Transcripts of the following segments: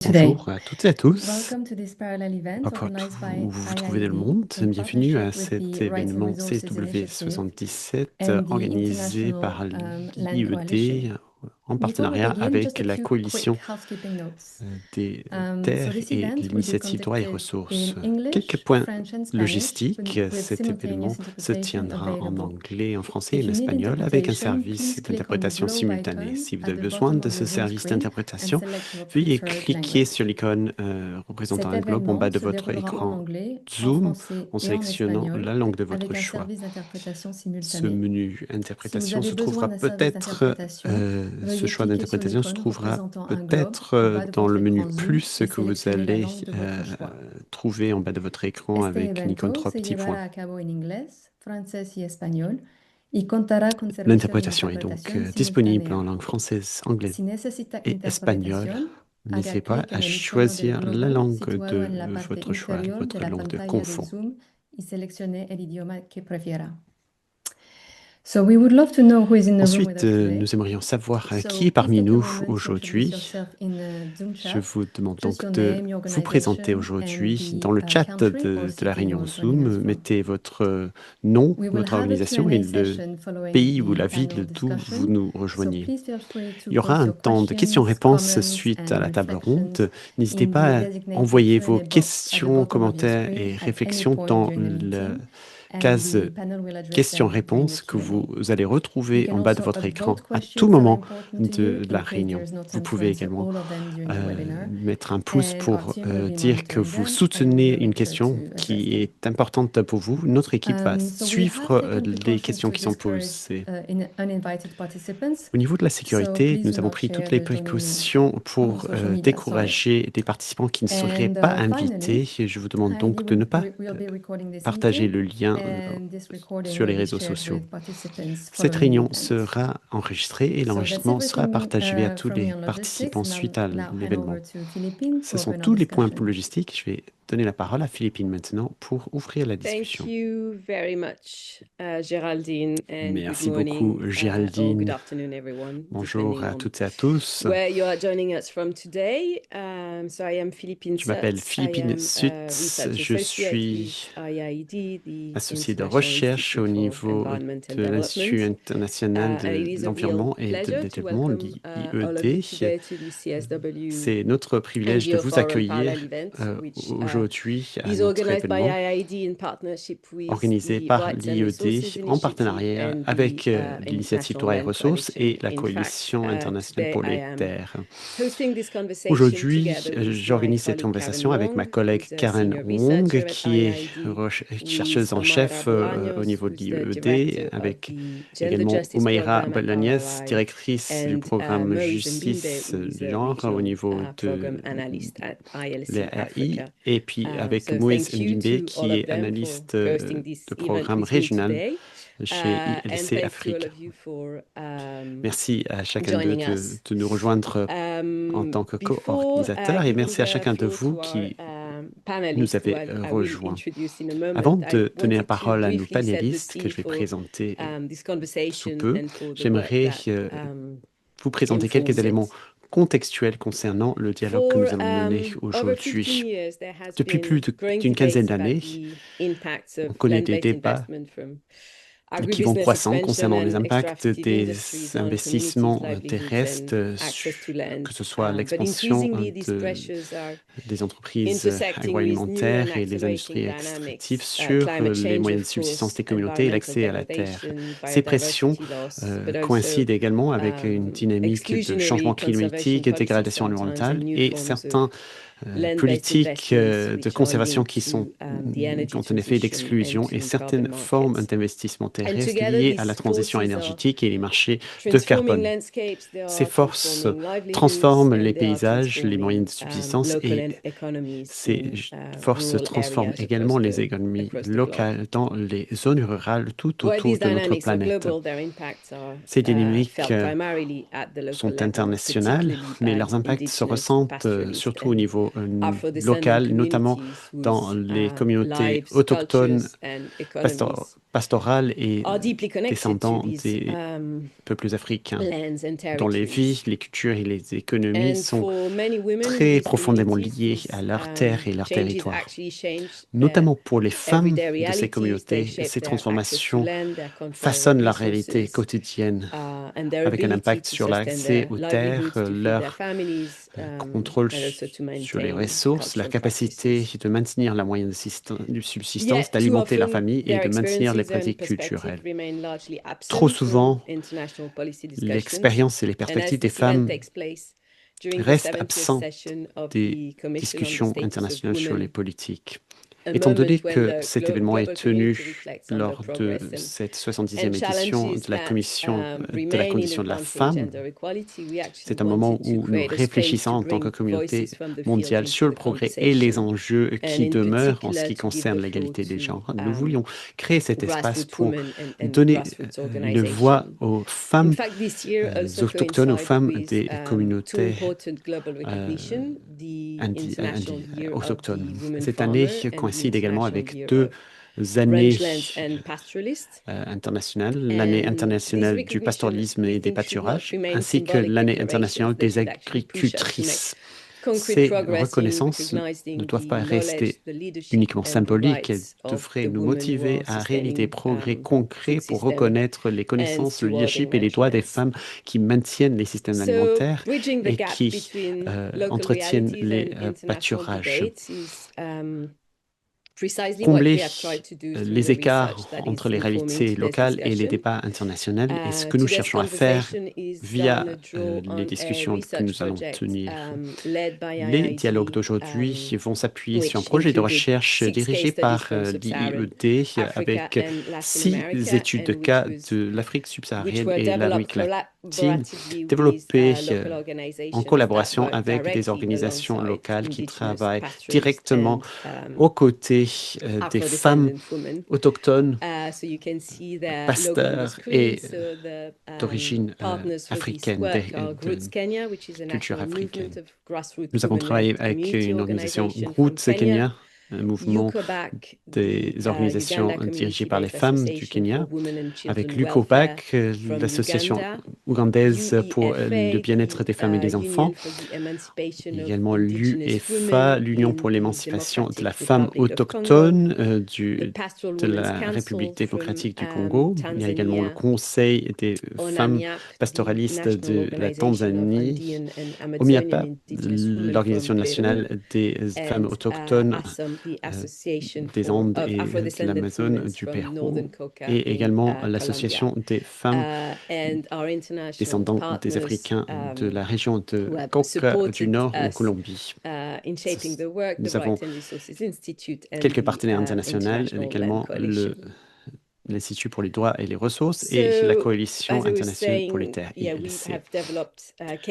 Today. Bonjour à toutes et à tous, Welcome to this parallel event importe organized by où vous vous trouvez dans le IIED monde. in Bienvenue à partnership with cet the Rights and événement Resources Initiative CW77 and the organisé par International Land Coalition. l'IED en Before we partenariat begin, avec just a la few quick coalition housekeeping notes. des So terres this et event will be l'initiative droits et conducted ressources. in Quelques English, points French and Spanish logistiques. with Cet événement simultaneous se interpretation tiendra en available. anglais, en français et If en you need espagnol avec un interpretation, service please click on the d'interprétation glow simultanée. icon Si vous at avez the besoin bottom de of ce your Zoom service screen and d'interprétation, select your veuillez preferred cliquer sur language. l'icône représentant Cet un globe en bas événement de se votre déroulera en écran anglais, en Zoom français en et en sélectionnant espagnol, la langue de votre avec un choix. service d'interprétation Ce simultanée. menu Si vous interprétation avez se besoin trouvera d'un service peut-être, d'interprétation, ce veuillez choix cliquer sur d'interprétation se l'icône trouvera représentant un globe peut-être en bas de dans votre le menu écran Zoom plus et que vous sélectionnez la allez langue de votre choix. trouver en bas de votre écran Este avec une icône evento 3 se petits points. llevará a cabo en inglés, francés y español y contará con servicio de L'interprétation est donc interpretación disponible en simultánea. langue française, anglaise Si necesita et espagnole. interpretación, haga N'hésitez pas clic à en el icono del choisir la globo langue situado en la de parte votre choix, inferior de votre la langue de pantalla de confort. Zoom y seleccione el idioma que prefiera. So we would love to know who is in the room with Ensuite, us today. nous aimerions savoir qui So est please parmi take a nous moment to introduce aujourd'hui. yourself in the Zoom Je chat. vous demande Just donc your de name, your vous présenter organization, and aujourd'hui the dans le chat country or de la city réunion you're joining us Zoom. from. Mettez votre nom, We will votre have a organisation et Q&A le session following pays ou the la ville panel d'où vous discussion. nous So rejoignez. please feel free to Il y aura post un your temps de questions, questions-réponses comments, suite à and la table reflections ronde. N'hésitez in the pas à designated envoyer vos Q&A box at the questions, bottom of your commentaires et screen at any réflexions point dans during the la meeting, and case the panel will address them during the questions-réponses que vous Q&A. allez You retrouver can en bas de also votre écran upvote à tout questions that are moment important to you de la in case réunion. there is no Vous time to pouvez answer également all of them during the webinar. mettre un pouce And our pour team will be dire que monitoring vous them and we soutenez will une make sure to question address qui them. est importante pour vous. Notre équipe va So we have suivre taken les precautions questions to qui sont discourage posées. uninvited participants. Au niveau de la So sécurité, please nous do avons not pris share toutes les the Zoom link précautions on pour social media. Sorry. décourager des participants qui ne seraient And pas finally, invités. Et je vous demande Heidi donc de ne pas will be recording this partager meeting, le lien and this recording sur will les be réseaux shared sociaux. with participants Cette following the réunion event. sera enregistrée et So that's l'enregistrement sera everything partagé à tous from me les on participants logistics. suite à Now hand l'événement. over to Philippine Ce to sont open our tous les points pour discussion. logistique. Je vais donner la parole à Philippine maintenant pour ouvrir la Thank discussion. you very much, Geraldine, and Merci good beaucoup, morning or good Géraldine. afternoon, everyone, Bonjour depending à on toutes et à tous. where you are joining us from today. So I am Philippine Je m'appelle Sutz. I Philippine am a Sutz. research Je associate suis with IIED, the associé de International recherche au Institute for niveau Environment and de l'Institut Development. international And it is de a real l'environnement et de pleasure to développement, welcome all of you l'IED. today to the CSW C'est notre privilège de vous NGO4 accueillir Parallel event, which aujourd'hui à is notre organized by événement IIED in partnership with organisé the par Rights and l'IED Resources en Initiative partenariat and avec the l'Initiative International Droits et Land Ressources et Coalition. la In fact, Coalition internationale today pour I les am terres. hosting this conversation Aujourd'hui, together with my j'organise cette colleague Karen conversation avec ma Wong, collègue who's a Karen senior Wong, researcher at qui est IIED, chercheuse with en Omaira chef au Bolaños, niveau de who's the l'IED, director of avec the Gender également Justice Omaira Program at Bolañez, RRI, directrice du and programme Maurice Mbimbe, Justice who is du a genre au regional niveau de program analyst at ILC l'AI, Africa. et puis avec So Moïse thank you Mbimbe, to all qui of est them for analyste hosting this de event programme with me régional today. chez And ILC thanks to all Afrique. of you for Merci à chacun d'eux joining us. de nous rejoindre en tant que Before co-organisateur et giving merci à the chacun de floor vous to our qui nous panelists, who avez I will rejoints. introduce in a moment, Avant I de donner la wanted to parole à nos briefly set the panélistes que scene je vais for présenter this sous conversation peu, and for the work j'aimerais that vous présenter quelques informs éléments it. contextuels concernant le dialogue que For nous allons mener over 15 aujourd'hui. years, there has Depuis plus been growing d'une quinzaine debates about d'années, the impacts on of connaît des land-based débats investment from qui vont agribusiness croissant expansion concernant les and impacts extractive des industries on communities' investissements livelihoods terrestres, and access to land. que ce soit But l'expansion increasingly, these pressures are des entreprises intersecting with new and agroalimentaires et les accelerating industries extractives dynamics, sur climate les change, moyens de of subsistance course, des communautés et environmental l'accès à la terre. degradation, Ces pressions biodiversity loss, but also coïncident également avec une dynamique de exclusionary changement conservation climatique, policies dégradation sometimes and environnementale new et forms of certains land-based politiques investments de which are conservation linked qui to the energy ont un effet transition and d'exclusion et to carbon certaines formes markets. d'investissement And terrestre together, liées à la these transition forces are énergétique et les marchés de transforming carbone. landscapes, they Ces are forces transforming livelihoods, transforment les and they are paysages, les moyens transforming de subsistance local et economies ces in forces rural transforment areas également les économies across the globe. locales dans les zones rurales tout While autour these de notre dynamics are planète. global, their impacts are Ces dynamiques felt primarily at the local sont level, internationales, particularly mais by leurs impacts se indigenous ressentent pastoralists surtout au and niveau locales, notamment dans les communautés autochtones, pastorales et descendants des peuples africains, dont les vies, les cultures et les économies sont très profondément liées à leur terre et leur territoire. Notamment pour les femmes de ces communautés, ces transformations façonnent leur réalité quotidienne avec un impact sur l'accès aux terres, leur contrôle sur les ressources, leur capacité de maintenir la moyenne de subsistance, d'alimenter leur famille et de maintenir les pratiques culturelles. Trop souvent, l'expérience et les perspectives des femmes restent absentes des discussions internationales sur les politiques. Étant donné que cet événement est tenu lors de cette 70e édition de la Commission de la condition de la femme, c'est un moment où nous réfléchissons en tant que communauté mondiale sur le progrès et les enjeux qui demeurent en ce qui concerne l'égalité des genres. Nous voulions créer cet espace pour donner une voix aux femmes autochtones, aux femmes des communautés autochtones. Cette année coïncide également avec deux années internationales, l'année internationale du pastoralisme et des pâturages, ainsi que l'année internationale des agricultrices. Ces reconnaissances ne doivent pas rester uniquement symboliques, elles devraient nous motiver à réaliser des progrès concrets pour reconnaître les connaissances, le leadership et les droits des femmes qui maintiennent les systèmes alimentaires et qui entretiennent les pâturages. Combler les écarts entre les réalités locales et les débats internationaux est ce que nous cherchons à faire via les discussions que nous allons tenir. Les dialogues d'aujourd'hui vont s'appuyer sur un projet de recherche dirigé par l'IIED avec 6 études de cas de l'Afrique subsaharienne et l'Amérique latine, développées en collaboration avec des organisations locales qui travaillent directement aux côtés des femmes autochtones, pasteurs et d'origine africaine, de culture africaine. Nous avons travaillé avec une organisation Roots Kenya, un mouvement des organisations dirigées par les femmes du Kenya, avec l'UCOPAC, l'association ougandaise pour le bien-être des femmes et des enfants, également l'UEFA, l'Union pour l'émancipation de la femme autochtone de la République démocratique du Congo. Il y a également le Conseil des femmes pastoralistes de la Tanzanie, OMIAPA, l'Organisation nationale des femmes autochtones des Andes et de l'Amazone du Pérou, et également l'Association des femmes descendantes des Africains de la région de Cauca du Nord en Colombie. Nous avons quelques partenaires internationaux, également l'Institut pour les droits et les ressources et la Coalition internationale pour les terres, ILC.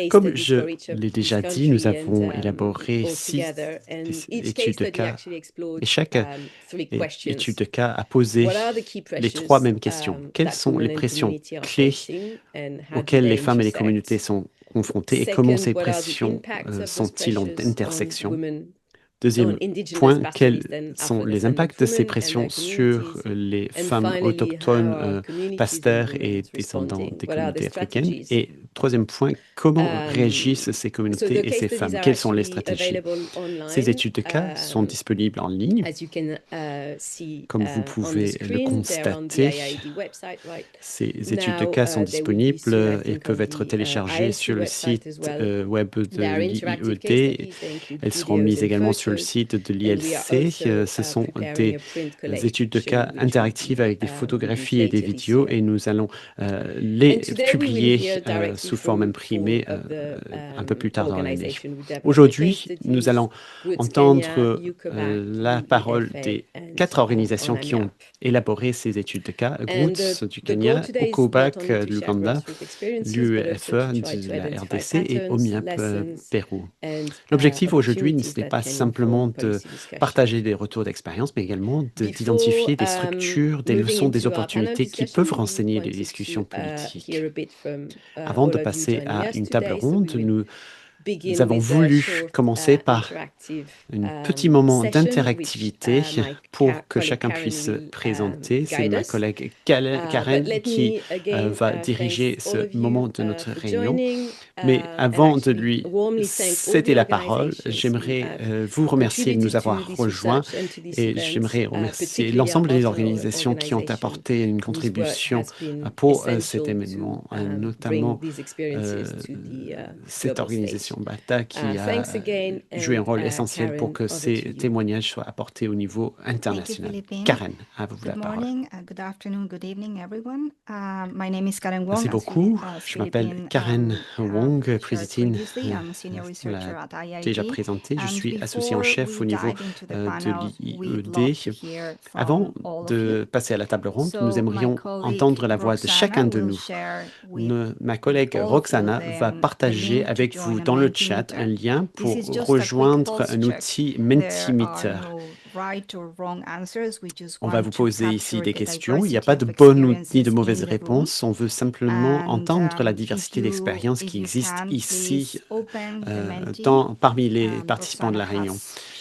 Comme je l'ai déjà dit, nous avons élaboré 6 études de cas et chaque étude de cas a posé les 3 mêmes questions. Quelles sont les pressions clés auxquelles les femmes et les communautés sont confrontées et comment ces pressions sont-ils en intersection? Deuxième point, quels sont les impacts de ces pressions sur les femmes autochtones, pasteurs et descendants des communautés africaines? Et troisième point, comment réagissent ces communautés et ces femmes? Quelles sont les stratégies? Ces études de cas sont disponibles en ligne. Comme vous pouvez le constater, ces études de cas sont disponibles et peuvent être téléchargées sur le site web de l'IIED. Elles seront mises également sur le site de l'ILC. Ce sont des études de cas interactives avec des photographies et des vidéos et nous allons les publier sous forme imprimée un peu plus tard dans l'année. Aujourd'hui, nous allons entendre la parole des 4 organisations qui ont élaboré ces études de cas, Roots du Kenya, UCOPAC de l'Ouganda, l'UEFA de la RDC et OMIAP Pérou. L'objectif aujourd'hui, ce n'est pas simplement de partager des retours d'expérience, mais également d'identifier des structures, des leçons, des opportunités qui peuvent renseigner les discussions politiques. Avant de passer à une table ronde, nous nous avons voulu commencer par un petit moment d'interactivité pour que chacun puisse se présenter. C'est ma collègue Karen qui va diriger ce moment de notre réunion. Mais avant de lui céder la parole, j'aimerais vous remercier de nous avoir rejoints et j'aimerais remercier l'ensemble des organisations qui ont apporté une contribution pour cet événement, notamment cette organisation BATA qui a joué un rôle essentiel pour que ces témoignages soient apportés au niveau international. Karen, à vous la parole. Merci beaucoup. Je m'appelle Karen Wong, présidente. On l'a déjà présenté. Je suis associée en chef au niveau de l'IED. Avant de passer à la table ronde, nous aimerions entendre la voix de chacun de nous. Ma collègue Roxana va partager avec vous dans le chat un lien pour rejoindre un outil Mentimeter. On va vous poser ici des questions. Il n'y a pas de bonne ni de mauvaise réponse. On veut simplement entendre la diversité d'expériences qui existent ici parmi les participants de la réunion.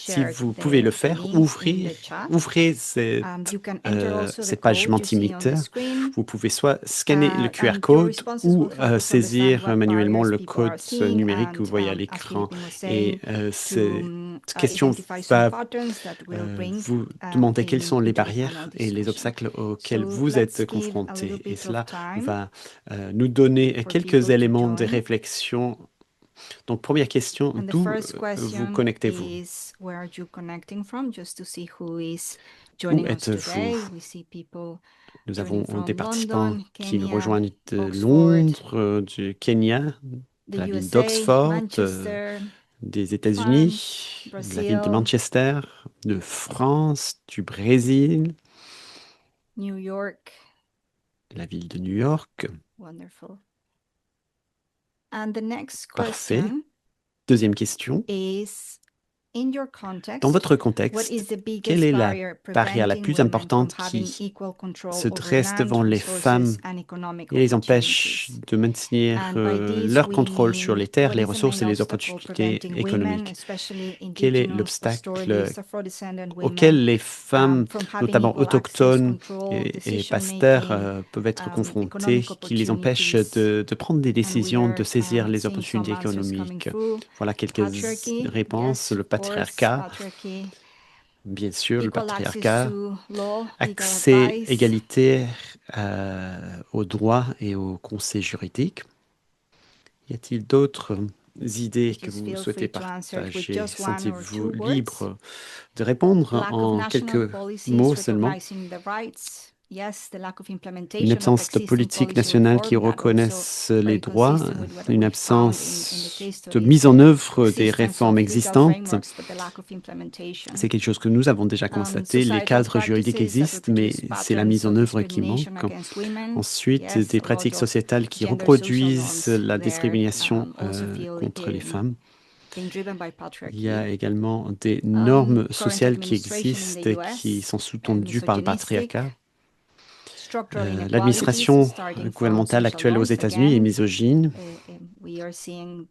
Si vous pouvez le faire, ouvrez cette page Mentimeter. Vous pouvez soit scanner le QR code ou saisir manuellement le code numérique que vous voyez à l'écran. Et cette question va vous demander quelles sont les barrières et les obstacles auxquels vous êtes confrontés. Et cela va nous donner quelques éléments de réflexion. Donc, première question, d'où vous connectez-vous? Où êtes-vous? Nous avons des participants qui nous rejoignent de Londres, du Kenya, de la ville d'Oxford, des États-Unis, de la ville de Manchester, de France, du Brésil, la ville de New York. Parfait. Deuxième question. Dans votre contexte, quelle est la barrière la plus importante qui se dresse devant les femmes et les empêche de maintenir leur contrôle sur les terres, les ressources et les opportunités économiques? Quel est l'obstacle auquel les femmes, notamment autochtones et pasteurs, peuvent être confrontées, qui les empêchent de prendre des décisions, de saisir les opportunités économiques? Voilà quelques réponses. Le patriarcat, bien sûr, le patriarcat, accès égalitaire aux droits et aux conseils juridiques. Y a-t-il d'autres idées que vous souhaitez partager? Sentez-vous libre de répondre en quelques mots seulement? Une absence de politique nationale qui reconnaisse les droits, une absence de mise en œuvre des réformes existantes. C'est quelque chose que nous avons déjà constaté. Les cadres juridiques existent, mais c'est la mise en œuvre qui manque. Ensuite, des pratiques sociétales qui reproduisent la discrimination contre les femmes. Il y a également des normes sociales qui existent et qui sont sous-tendues par le patriarcat. L'administration gouvernementale actuelle aux États-Unis est misogyne. Une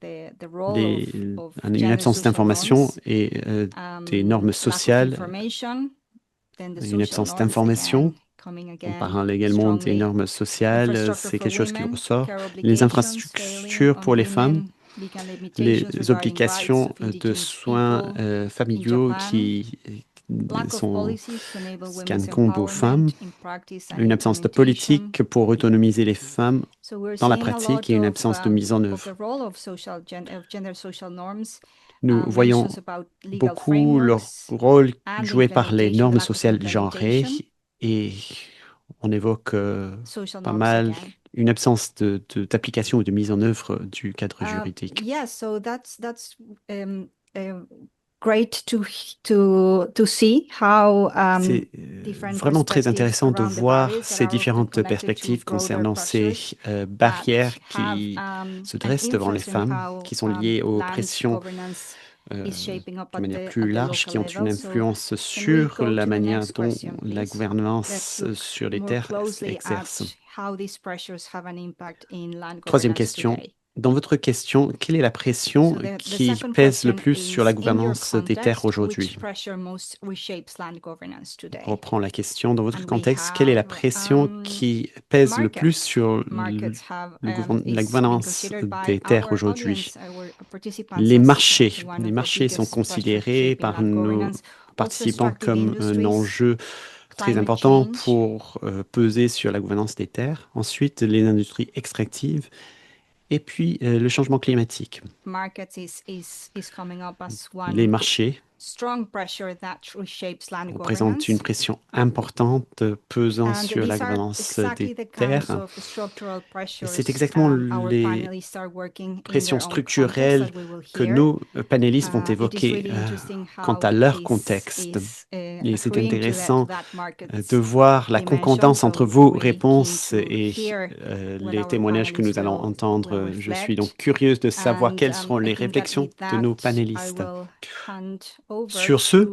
absence d'information et des normes sociales. Une absence d'information. On parle également des normes sociales, c'est quelque chose qui ressort. Les infrastructures pour les femmes, les obligations de soins familiaux qui sont incombent aux femmes, une absence de politique pour autonomiser les femmes dans la pratique et une absence de mise en œuvre. Nous voyons beaucoup le rôle joué par les normes sociales genrées et on évoque pas mal une absence d'application ou de mise en œuvre du cadre juridique. C'est vraiment très intéressant de voir ces différentes perspectives concernant ces barrières qui se dressent devant les femmes, qui sont liées aux pressions de manière plus large, qui ont une influence sur la manière dont la gouvernance sur les terres s'exerce. Troisième question. Dans votre question, quelle est la pression qui pèse le plus sur la gouvernance des terres aujourd'hui? Je reprends la question. Dans votre contexte, quelle est la pression qui pèse le plus sur la gouvernance des terres aujourd'hui? Les marchés sont considérés par nos participants comme un enjeu très important pour peser sur la gouvernance des terres. Ensuite, les industries extractives. Et puis, le changement climatique. Les marchés représentent une pression importante pesant sur la gouvernance des terres. C'est exactement les pressions structurelles que nos panélistes vont évoquer quant à leur contexte. Et c'est intéressant de voir la concordance entre vos réponses et les témoignages que nous allons entendre. Je suis donc curieuse de savoir quelles seront les réflexions de nos panélistes. Sur ce,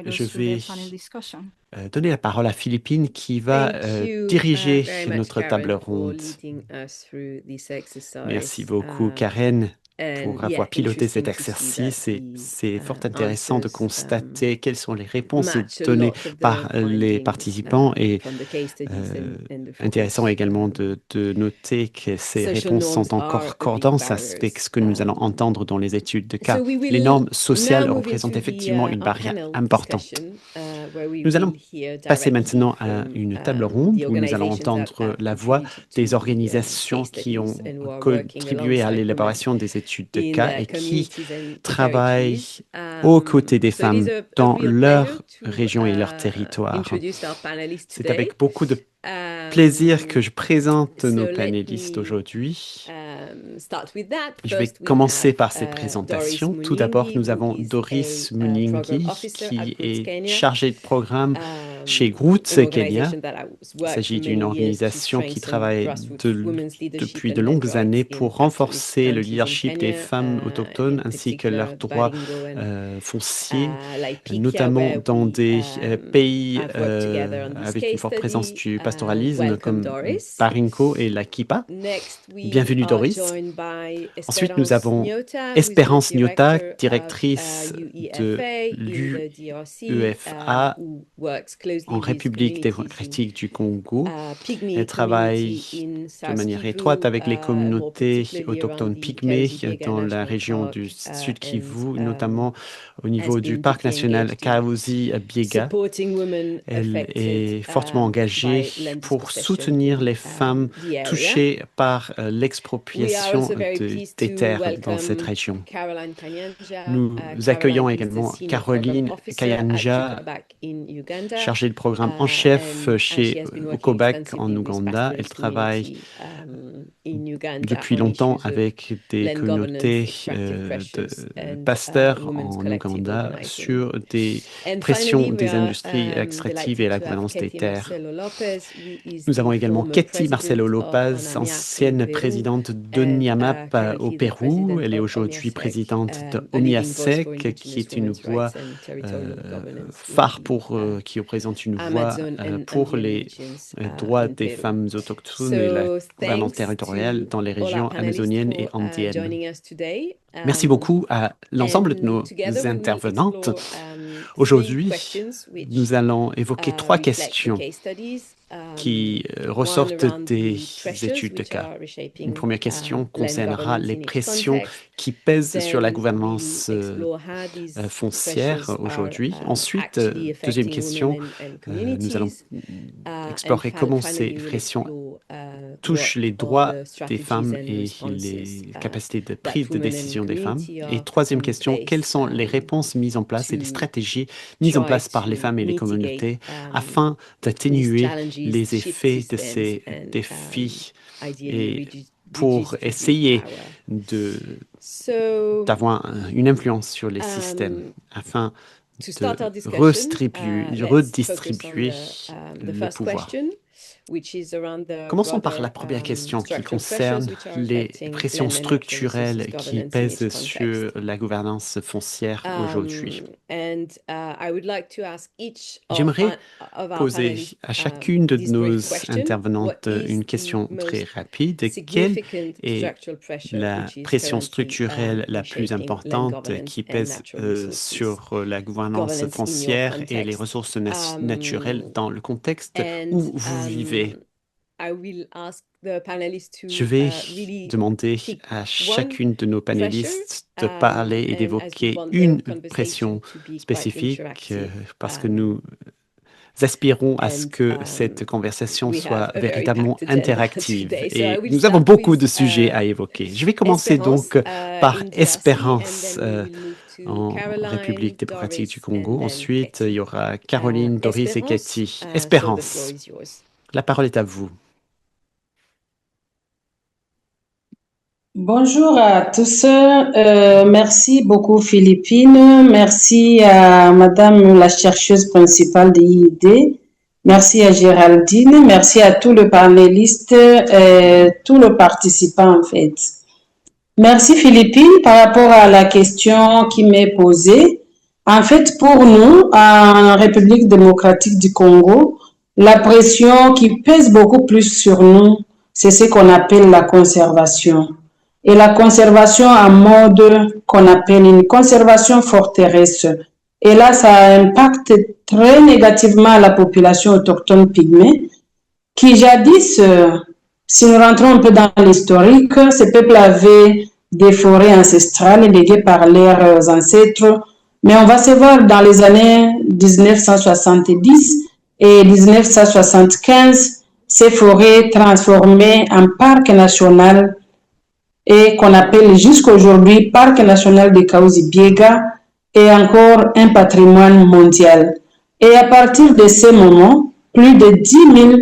je vais donner la parole à Philippine qui va diriger notre table ronde. Merci beaucoup, Karen, pour avoir piloté cet exercice. Et c'est fort intéressant de constater quelles sont les réponses données par les participants et intéressant également de noter que ces réponses sont en concordance avec ce que nous allons entendre dans les études de cas. Les normes sociales représentent effectivement une barrière importante. Nous allons passer maintenant à une table ronde où nous allons entendre la voix des organisations qui ont contribué à l'élaboration des études de cas et qui travaillent aux côtés des femmes dans leur région et leur territoire. C'est avec beaucoup de plaisir que je présente nos panélistes aujourd'hui. Je vais commencer par cette présentation. Tout d'abord, nous avons Doris Muningi, qui est chargée de programme chez Roots Kenya. Il s'agit d'une organisation qui travaille depuis de longues années pour renforcer le leadership des femmes autochtones ainsi que leurs droits fonciers, notamment dans des pays avec une forte présence du pastoralisme comme Baringo et la Kipa. Bienvenue Doris. Ensuite, nous avons Espérance Nyota, directrice de l'UEFA en République démocratique du Congo. Elle travaille de manière étroite avec les communautés autochtones pygmées dans la région du Sud Kivu, notamment au niveau du parc national Kahuzi-Biega. Elle est fortement engagée pour soutenir les femmes touchées par l'expropriation des terres dans cette région. Nous accueillons également Caroline Kayanja, chargée de programme en chef chez Okobac en Ouganda. Elle travaille depuis longtemps avec des communautés de pasteurs en Ouganda sur des pressions des industries extractives et la gouvernance des terres. Nous avons également Ketty Marcelo Lopez, ancienne présidente de NIAMAP au Pérou. Elle est aujourd'hui présidente de OMIASEC, qui est une voix phare qui représente une voix pour les droits des femmes autochtones et la gouvernance territoriale dans les régions amazoniennes et andiennes. Merci beaucoup à l'ensemble de nos intervenantes. Aujourd'hui, nous allons évoquer 3 questions qui ressortent des études de cas. Une première question concernera les pressions qui pèsent sur la gouvernance foncière aujourd'hui. Ensuite, deuxième question, nous allons explorer comment ces pressions touchent les droits des femmes et les capacités de prise de décision des femmes. Et troisième question, quelles sont les réponses mises en place et les stratégies mises en place par les femmes et les communautés afin d'atténuer les effets de ces défis et pour essayer d'avoir une influence sur les systèmes afin de redistribuer le pouvoir. Commençons par la première question qui concerne les pressions structurelles qui pèsent sur la gouvernance foncière aujourd'hui. J'aimerais poser à chacune de nos intervenantes une question très rapide. Quelle est la pression structurelle la plus importante qui pèse sur la gouvernance foncière et les ressources naturelles dans le contexte où vous vivez? Je vais demander à chacune de nos panélistes de parler et d'évoquer une pression spécifique parce que nous aspirons à ce que cette conversation soit véritablement interactive et nous avons beaucoup de sujets à évoquer. Je vais commencer donc par Espérance en République démocratique du Congo. Ensuite, il y aura Caroline, Doris et Cathy. Espérance, la parole est à vous. Bonjour à tous. Merci beaucoup Philippine. Merci à Madame la chercheuse principale de l'IID. Merci à Géraldine. Merci à tous les panélistes et tous les participants en fait. Merci Philippine par rapport à la question qui m'est posée. En fait, pour nous, en République démocratique du Congo, la pression qui pèse beaucoup plus sur nous, c'est ce qu'on appelle la conservation. Et la conservation en mode qu'on appelle une conservation forteresse. Et là, ça impacte très négativement la population autochtone pygmée, qui jadis, si nous rentrons un peu dans l'historique, ces peuples avaient des forêts ancestrales léguées par leurs ancêtres. Mais on va se voir dans les années 1970 et 1975, ces forêts transformées en parc national et qu'on appelle jusqu'aujourd'hui Parc national de Kahuzi-Biega et encore un patrimoine mondial. Et à partir de ce moment, plus de 10 000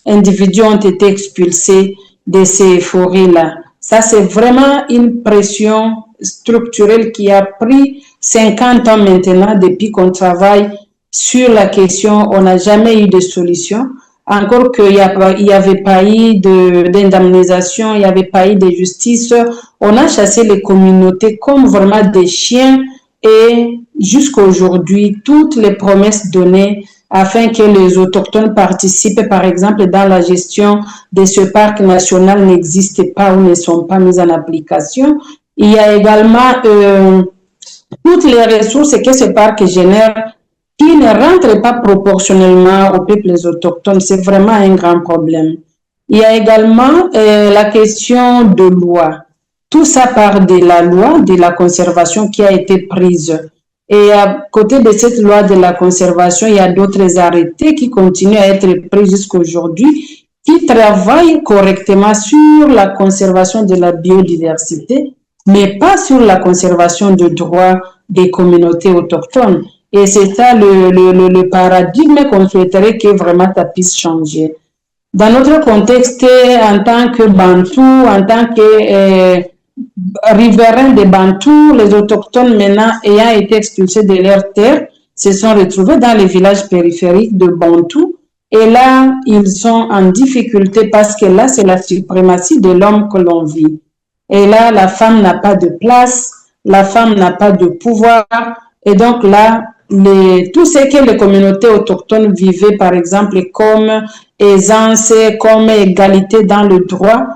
individus ont été expulsés de ces forêts-là. Ça, c'est vraiment une pression structurelle qui a pris 50 ans maintenant depuis qu'on travaille sur la question. On n'a jamais eu de solution. Encore qu'il n'y avait pas eu d'indemnisation, il n'y avait pas eu de justice. On a chassé les communautés comme vraiment des chiens et jusqu'à aujourd'hui, toutes les promesses données afin que les autochtones participent, par exemple, dans la gestion de ce parc national n'existent pas ou ne sont pas mises en application. Il y a également toutes les ressources que ce parc génère qui ne rentrent pas proportionnellement aux peuples autochtones. C'est vraiment un grand problème. Il y a également la question de loi. Tout ça part de la loi de la conservation qui a été prise. Et à côté de cette loi de la conservation, il y a d'autres arrêtés qui continuent à être pris jusqu'à aujourd'hui, qui travaillent correctement sur la conservation de la biodiversité, mais pas sur la conservation des droits des communautés autochtones. Et c'est ça le paradigme qu'on souhaiterait que vraiment ça puisse changer. Dans notre contexte, en tant que Bantou, en tant que riverains des Bantous, les autochtones maintenant ayant été expulsés de leurs terres, se sont retrouvés dans les villages périphériques de Bantou. Et là, ils sont en difficulté parce que là, c'est la suprématie de l'homme que l'on vit. Et là, la femme n'a pas de place, la femme n'a pas de pouvoir. Et donc là, tout ce que les communautés autochtones vivaient, par exemple, comme aisance, comme égalité dans le droit,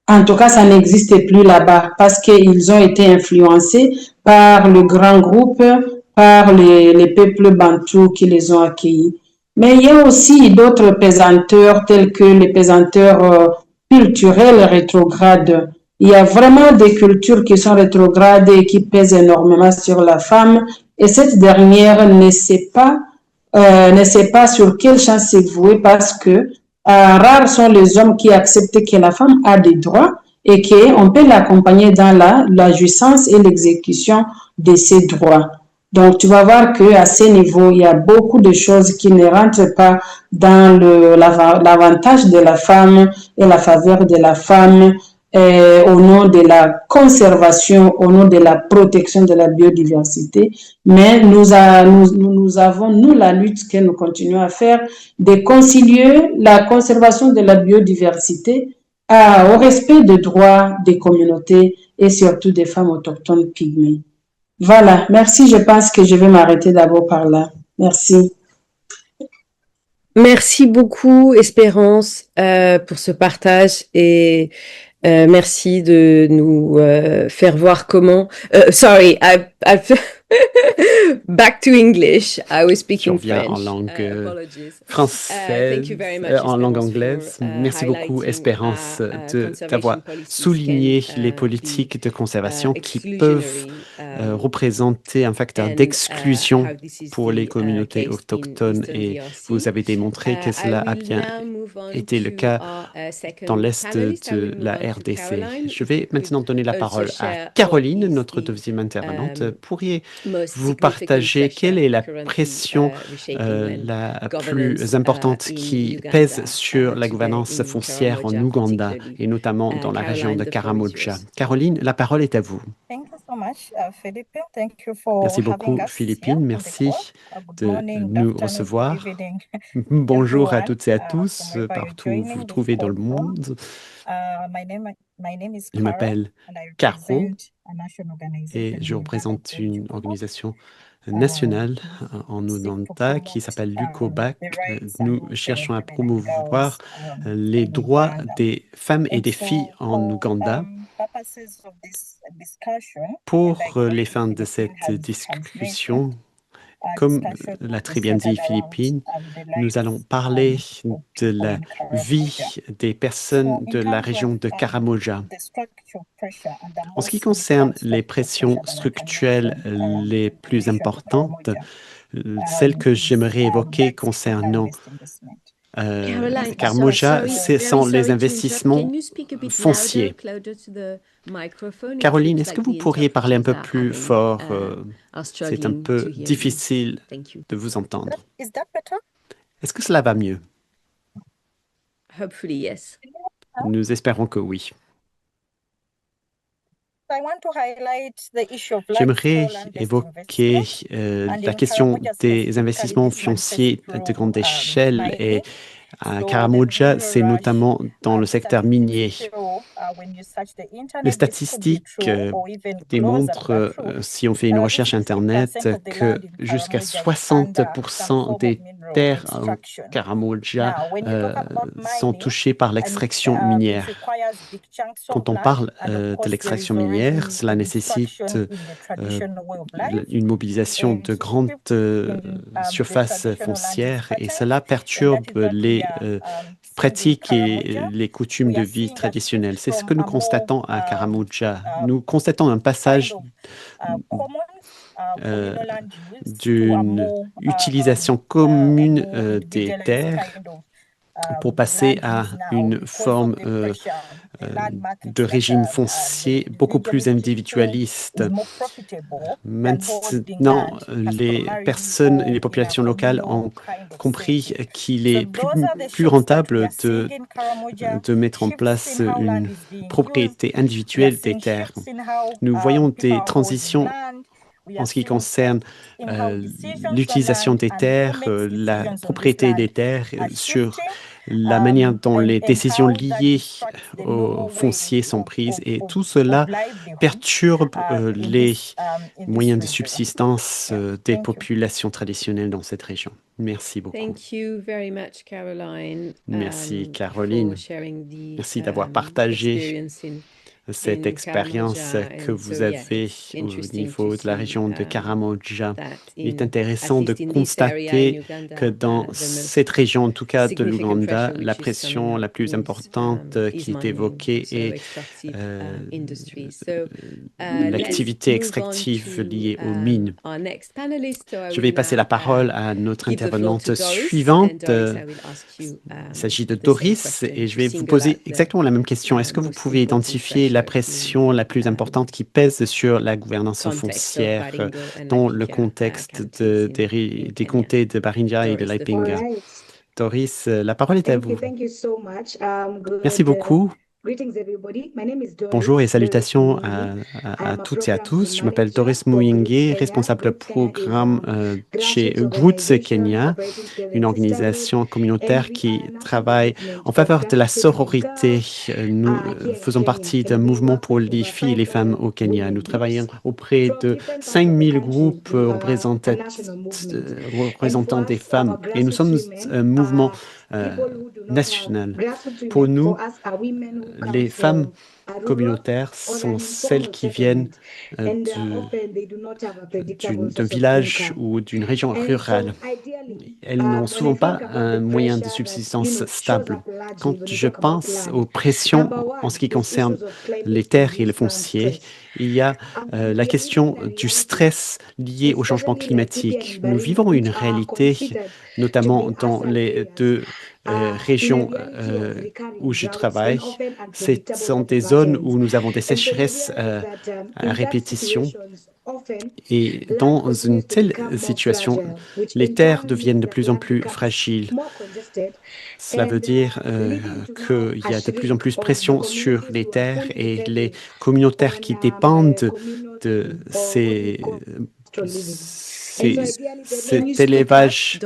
en tout cas, ça n'existe plus là-bas parce qu'ils ont été influencés par le grand groupe, par les peuples bantous qui les ont accueillis. Mais il y a aussi d'autres pesanteurs tels que les pesanteurs culturels rétrogrades. Il y a vraiment des cultures qui sont rétrogrades et qui pèsent énormément sur la femme. Et cette dernière ne sait pas sur quelle chance se vouer parce que rares sont les hommes qui acceptent que la femme a des droits et qu'on peut l'accompagner dans la jouissance et l'exécution de ses droits. Donc, tu vas voir qu'à ce niveau, il y a beaucoup de choses qui ne rentrent pas dans l'avantage de la femme et la faveur de la femme. au nom de la conservation, au nom de la protection de la biodiversité. Mais nous avons, la lutte que nous continuons à faire, de concilier la conservation de la biodiversité au respect des droits des communautés et surtout des femmes autochtones pygmées. Voilà, merci. Je pense que je vais m'arrêter d'abord par là. Merci. Merci beaucoup, Espérance, pour ce partage et merci de nous faire voir comment. Sorry, back to English. I was speaking French. En langue française, en langue anglaise. Merci beaucoup, Espérance, d'avoir souligné les politiques de conservation qui peuvent représenter un facteur d'exclusion pour les communautés autochtones et vous avez démontré que cela a bien été le cas dans l'Est de la RDC. Je vais maintenant donner la parole à Caroline, notre deuxième intervenante. Pourriez-vous partager quelle est la pression la plus importante qui pèse sur la gouvernance foncière en Ouganda et notamment dans la région de Karamoja? Caroline, la parole est à vous. Merci beaucoup, Philippine. Merci de nous recevoir. Bonjour à toutes et à tous, partout où vous vous trouvez dans le monde. Je m'appelle Caro et je représente une organisation nationale en Ouganda qui s'appelle l'UCOBAC. Nous cherchons à promouvoir les droits des femmes et des filles en Ouganda. Pour les fins de cette discussion, comme l'a très bien dit Philippine, nous allons parler de la vie des personnes de la région de Karamoja. En ce qui concerne les pressions structurelles les plus importantes, celles que j'aimerais évoquer concernant Karamoja, ce sont les investissements fonciers. Caroline, est-ce que vous pourriez parler un peu plus fort? C'est un peu difficile de vous entendre. Est-ce que cela va mieux? Nous espérons que oui. J'aimerais évoquer la question des investissements fonciers de grande échelle et à Karamoja, c'est notamment dans le secteur minier. Les statistiques démontrent, si on fait une recherche Internet, que jusqu'à 60% des terres en Karamoja sont touchées par l'extraction minière. Quand on parle de l'extraction minière, cela nécessite une mobilisation de grandes surfaces foncières et cela perturbe les pratiques et les coutumes de vie traditionnelles. C'est ce que nous constatons à Karamoja. Nous constatons un passage d'une utilisation commune des terres pour passer à une forme de régime foncier beaucoup plus individualiste. Maintenant, les personnes et les populations locales ont compris qu'il est plus rentable de mettre en place une propriété individuelle des terres. Nous voyons des transitions en ce qui concerne l'utilisation des terres, la propriété des terres, sur la manière dont les décisions liées aux fonciers sont prises et tout cela perturbe les moyens de subsistance des populations traditionnelles dans cette région. Merci beaucoup. Merci, Caroline. Merci d'avoir partagé cette expérience que vous avez au niveau de la région de Karamoja. Il est intéressant de constater que dans cette région, en tout cas de l'Ouganda, la pression la plus importante qui est évoquée est l'activité extractive liée aux mines. Je vais passer la parole à notre intervenante suivante. Il s'agit de Doris et je vais vous poser exactement la même question. Est-ce que vous pouvez identifier la pression la plus importante qui pèse sur la gouvernance foncière dans le contexte des comtés de Barinja et de Laipinga? Doris, la parole est à vous. Merci beaucoup. Bonjour et salutations à toutes et à tous. Je m'appelle Doris Muyingi, responsable programme chez Roots Kenya, une organisation communautaire qui travaille en faveur de la sororité. Nous faisons partie d'un mouvement pour les filles et les femmes au Kenya. Nous travaillons auprès de 5000 groupes représentant des femmes et nous sommes un mouvement national. Pour nous, les femmes communautaires sont celles qui viennent d'un village ou d'une région rurale. Elles n'ont souvent pas un moyen de subsistance stable. Quand je pense aux pressions en ce qui concerne les terres et le foncier, il y a la question du stress lié au changement climatique. Nous vivons une réalité, notamment dans les deux régions où je travaille. Ce sont des zones où nous avons des sécheresses à répétition. Et dans une telle situation, les terres deviennent de plus en plus fragiles. Cela veut dire qu'il y a de plus en plus de pression sur les terres et les communautaires qui dépendent de cet élevage.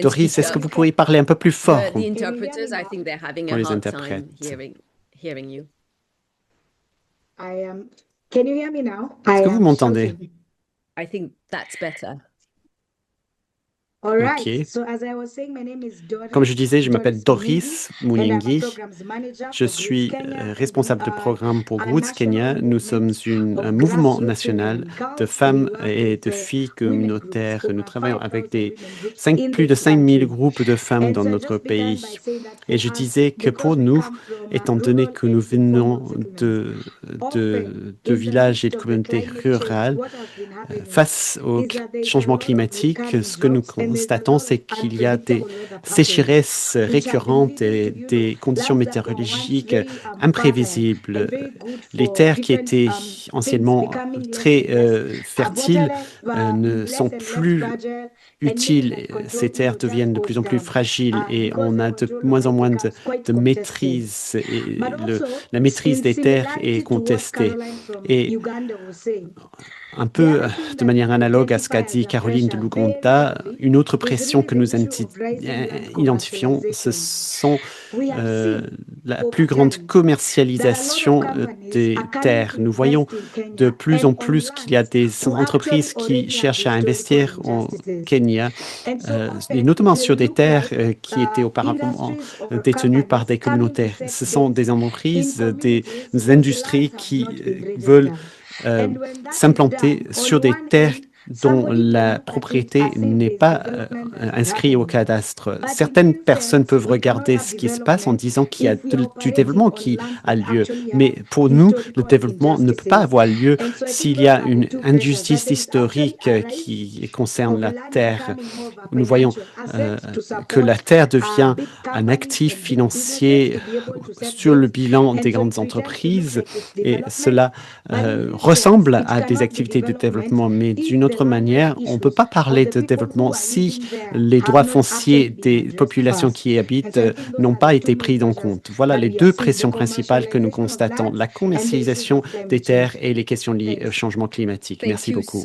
Doris, est-ce que vous pourriez parler un peu plus fort pour les interprètes? Est-ce que vous m'entendez? OK. Comme je disais, je m'appelle Doris Muyingi. Je suis responsable de programme pour Roots Kenya. Nous sommes un mouvement national de femmes et de filles communautaires. Nous travaillons avec plus de 5000 groupes de femmes dans notre pays. Et je disais que pour nous, étant donné que nous venons de villages et de communautés rurales, face au changement climatique, ce que nous constatons, c'est qu'il y a des sécheresses récurrentes et des conditions météorologiques imprévisibles. Les terres qui étaient anciennement très fertiles ne sont plus utiles. Ces terres deviennent de plus en plus fragiles et on a de moins en moins de maîtrise. Et la maîtrise des terres est contestée. Et un peu de manière analogue à ce qu'a dit Caroline de l'Ouganda, une autre pression que nous identifions, ce sont la plus grande commercialisation des terres. Nous voyons de plus en plus qu'il y a des entreprises qui cherchent à investir au Kenya, et notamment sur des terres qui étaient auparavant détenues par des communautaires. Ce sont des entreprises, des industries qui veulent s'implanter sur des terres dont la propriété n'est pas inscrite au cadastre. Certaines personnes peuvent regarder ce qui se passe en disant qu'il y a du développement qui a lieu. Mais pour nous, le développement ne peut pas avoir lieu s'il y a une injustice historique qui concerne la terre. Nous voyons que la terre devient un actif financier sur le bilan des grandes entreprises et cela ressemble à des activités de développement, mais d'une autre manière, on ne peut pas parler de développement si les droits fonciers des populations qui y habitent n'ont pas été pris en compte. Voilà les deux pressions principales que nous constatons, la commercialisation des terres et les questions liées au changement climatique. Merci beaucoup.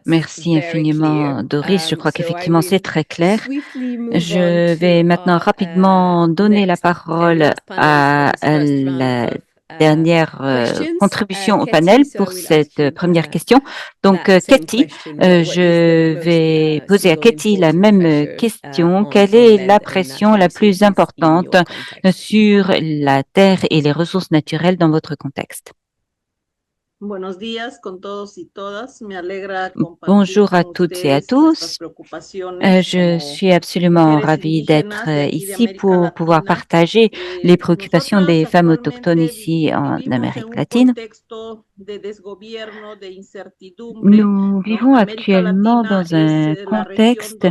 Merci infiniment, Doris. Je crois qu'effectivement, c'est très clair. Je vais maintenant rapidement donner la parole à la dernière contribution au panel pour cette première question. Donc, Katie, je vais poser à Katie la même question. Quelle est la pression la plus importante sur la terre et les ressources naturelles dans votre contexte? Bonjour à toutes et à tous. Je suis absolument ravie d'être ici pour pouvoir partager les préoccupations des femmes autochtones ici en Amérique latine. Nous vivons actuellement dans un contexte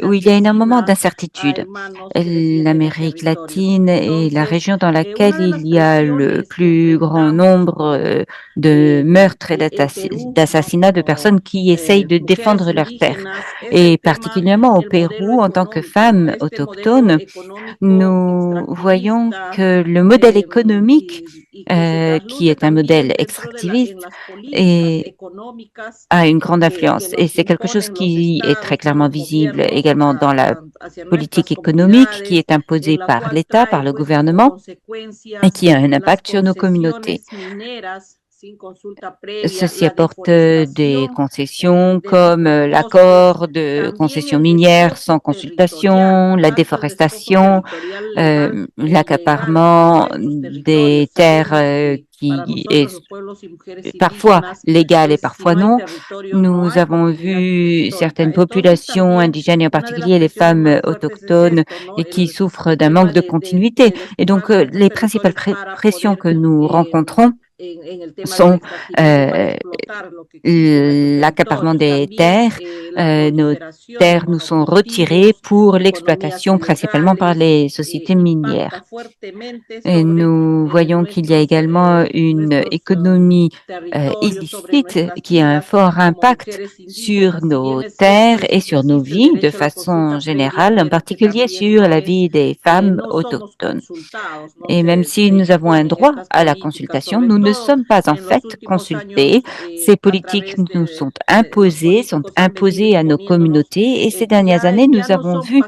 où il y a énormément d'incertitudes. L'Amérique latine est la région dans laquelle il y a le plus grand nombre de de meurtres et d'assassinats de personnes qui essayent de défendre leur terre. Et particulièrement au Pérou, en tant que femmes autochtones, nous voyons que le modèle économique, qui est un modèle extractiviste, a une grande influence. Et c'est quelque chose qui est très clairement visible également dans la politique économique qui est imposée par l'État, par le gouvernement, et qui a un impact sur nos communautés. Ceci apporte des concessions comme l'accord de concessions minières sans consultation, la déforestation, l'accaparement des terres qui est parfois légal et parfois non. Nous avons vu certaines populations indigènes et en particulier les femmes autochtones et qui souffrent d'un manque de continuité. Et donc, les principales pressions que nous rencontrons sont l'accaparement des terres. Nos terres nous sont retirées pour l'exploitation principalement par les sociétés minières. Et nous voyons qu'il y a également une économie illicite qui a un fort impact sur nos terres et sur nos vies de façon générale, en particulier sur la vie des femmes autochtones. Et même si nous avons un droit à la consultation, nous ne sommes pas en fait consultés. Ces politiques nous sont imposées à nos communautés et ces dernières années, nous avons vu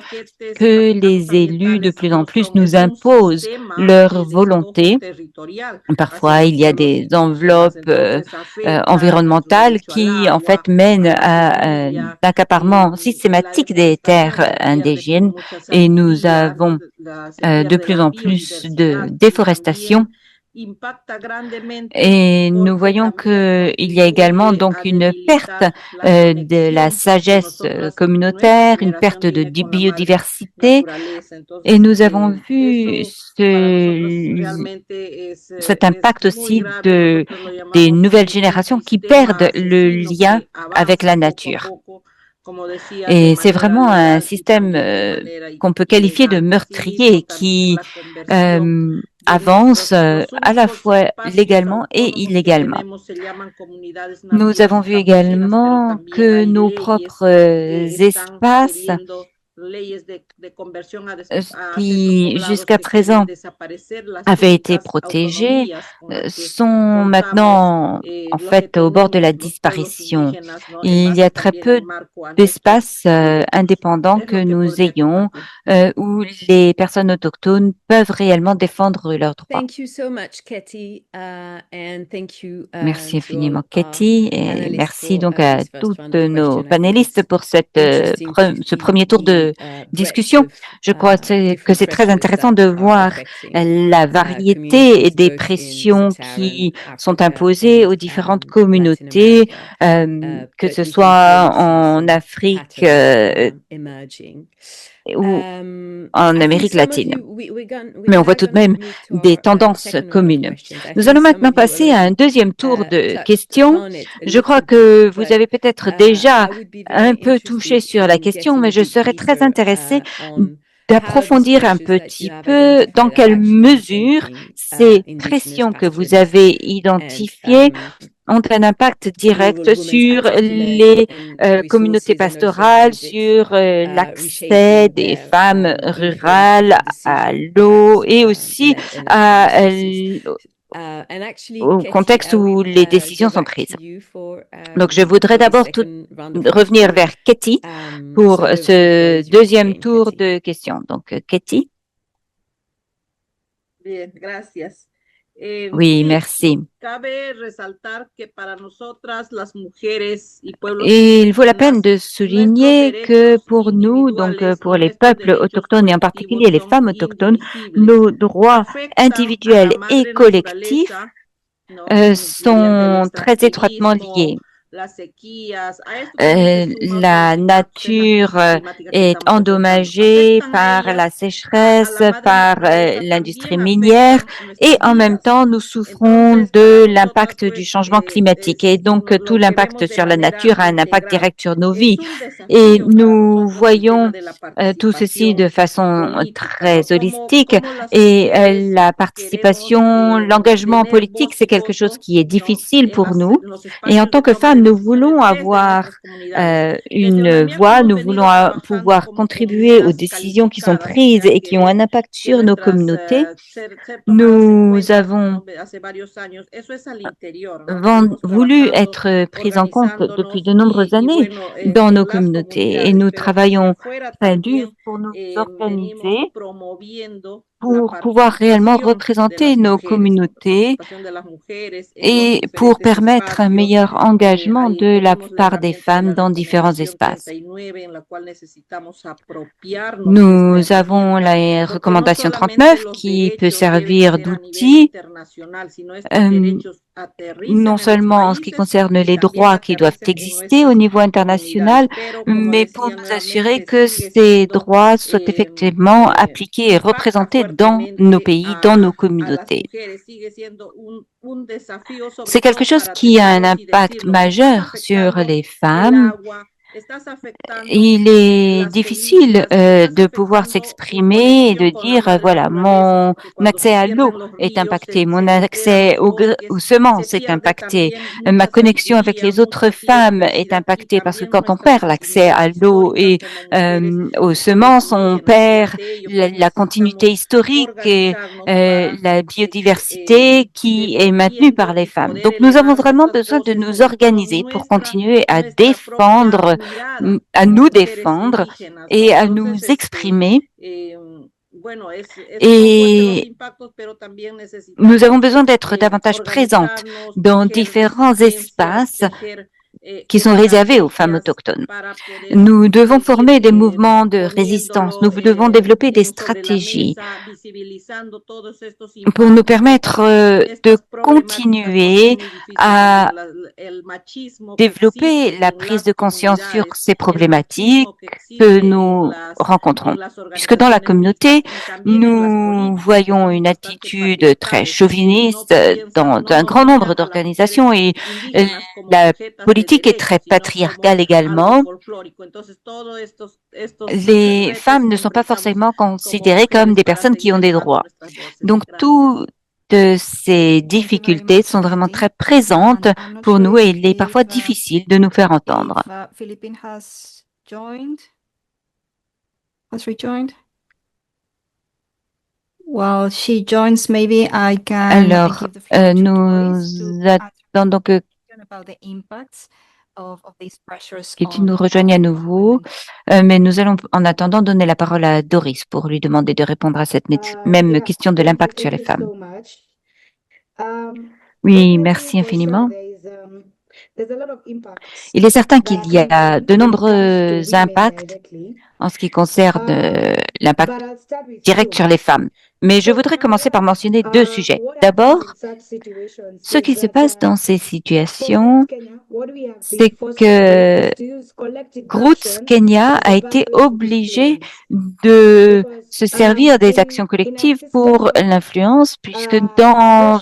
que les élus de plus en plus nous imposent leur volonté. Parfois, il y a des enveloppes environnementales qui en fait mènent à l'accaparement systématique des terres indigènes et nous avons de plus en plus de déforestation. Et nous voyons qu'il y a également donc une perte de la sagesse communautaire, une perte de biodiversité. Et nous avons vu cet impact aussi des nouvelles générations qui perdent le lien avec la nature. Et c'est vraiment un système qu'on peut qualifier de meurtrier qui avance à la fois légalement et illégalement. Nous avons vu également que nos propres espaces qui jusqu'à présent avaient été protégés sont maintenant en fait au bord de la disparition. Il y a très peu d'espaces indépendants que nous ayons où les personnes autochtones peuvent réellement défendre leurs droits. Merci infiniment, Katie, et merci donc à toutes nos panélistes pour ce premier tour de discussion. Je crois que c'est très intéressant de voir la variété des pressions qui sont imposées aux différentes communautés, que ce soit en Afrique ou en Amérique latine. Mais on voit tout de même des tendances communes. Nous allons maintenant passer à un deuxième tour de questions. Je crois que vous avez peut-être déjà un peu touché sur la question, mais je serais très intéressée d'approfondir un petit peu dans quelle mesure ces pressions que vous avez identifiées ont un impact direct sur les communautés pastorales, sur l'accès des femmes rurales à l'eau et aussi au contexte où les décisions sont prises. Donc, je voudrais d'abord revenir vers Katie pour ce deuxième tour de questions. Donc, Katie. Bien, gracias. Oui, merci. Et il vaut la peine de souligner que pour nous, donc pour les peuples autochtones et en particulier les femmes autochtones, nos droits individuels et collectifs sont très étroitement liés. La nature est endommagée par la sécheresse, par l'industrie minière et en même temps, nous souffrons de l'impact du changement climatique. Et donc, tout l'impact sur la nature a un impact direct sur nos vies. Et nous voyons tout ceci de façon très holistique et la participation, l'engagement politique, c'est quelque chose qui est difficile pour nous. Et en tant que femmes, nous voulons avoir une voix, nous voulons pouvoir contribuer aux décisions qui sont prises et qui ont un impact sur nos communautés. Nous avons voulu être prises en compte depuis de nombreuses années dans nos communautés et nous travaillons très dur pour nous organiser pour pouvoir réellement représenter nos communautés et pour permettre un meilleur engagement de la part des femmes dans différents espaces. Nous avons la recommandation 39 qui peut servir d'outil non seulement en ce qui concerne les droits qui doivent exister au niveau international, mais pour nous assurer que ces droits soient effectivement appliqués et représentés dans nos pays, dans nos communautés. C'est quelque chose qui a un impact majeur sur les femmes. Il est difficile de pouvoir s'exprimer et de dire, voilà, mon accès à l'eau est impacté, mon accès aux semences est impacté, ma connexion avec les autres femmes est impactée parce que quand on perd l'accès à l'eau et aux semences, on perd la continuité historique et la biodiversité qui est maintenue par les femmes. Donc, nous avons vraiment besoin de nous organiser pour continuer à nous défendre et à nous exprimer. Et nous avons besoin d'être davantage présentes dans différents espaces qui sont réservés aux femmes autochtones. Nous devons former des mouvements de résistance. Nous devons développer des stratégies pour nous permettre de continuer à développer la prise de conscience sur ces problématiques que nous rencontrons. Puisque dans la communauté, nous voyons une attitude très chauviniste dans un grand nombre d'organisations et la politique est très patriarcale également. Les femmes ne sont pas forcément considérées comme des personnes qui ont des droits. Donc, toutes ces difficultés sont vraiment très présentes pour nous et il est parfois difficile de nous faire entendre. Alors, nous attendons que qu'il nous rejoigne à nouveau, mais nous allons en attendant donner la parole à Doris pour lui demander de répondre à cette même question de l'impact sur les femmes. Oui, merci infiniment. Il est certain qu'il y a de nombreux impacts en ce qui concerne l'impact direct sur les femmes. Mais je voudrais commencer par mentionner deux sujets. D'abord, ce qui se passe dans ces situations, c'est que Roots Kenya a été obligé de se servir des actions collectives pour l'influence, puisque dans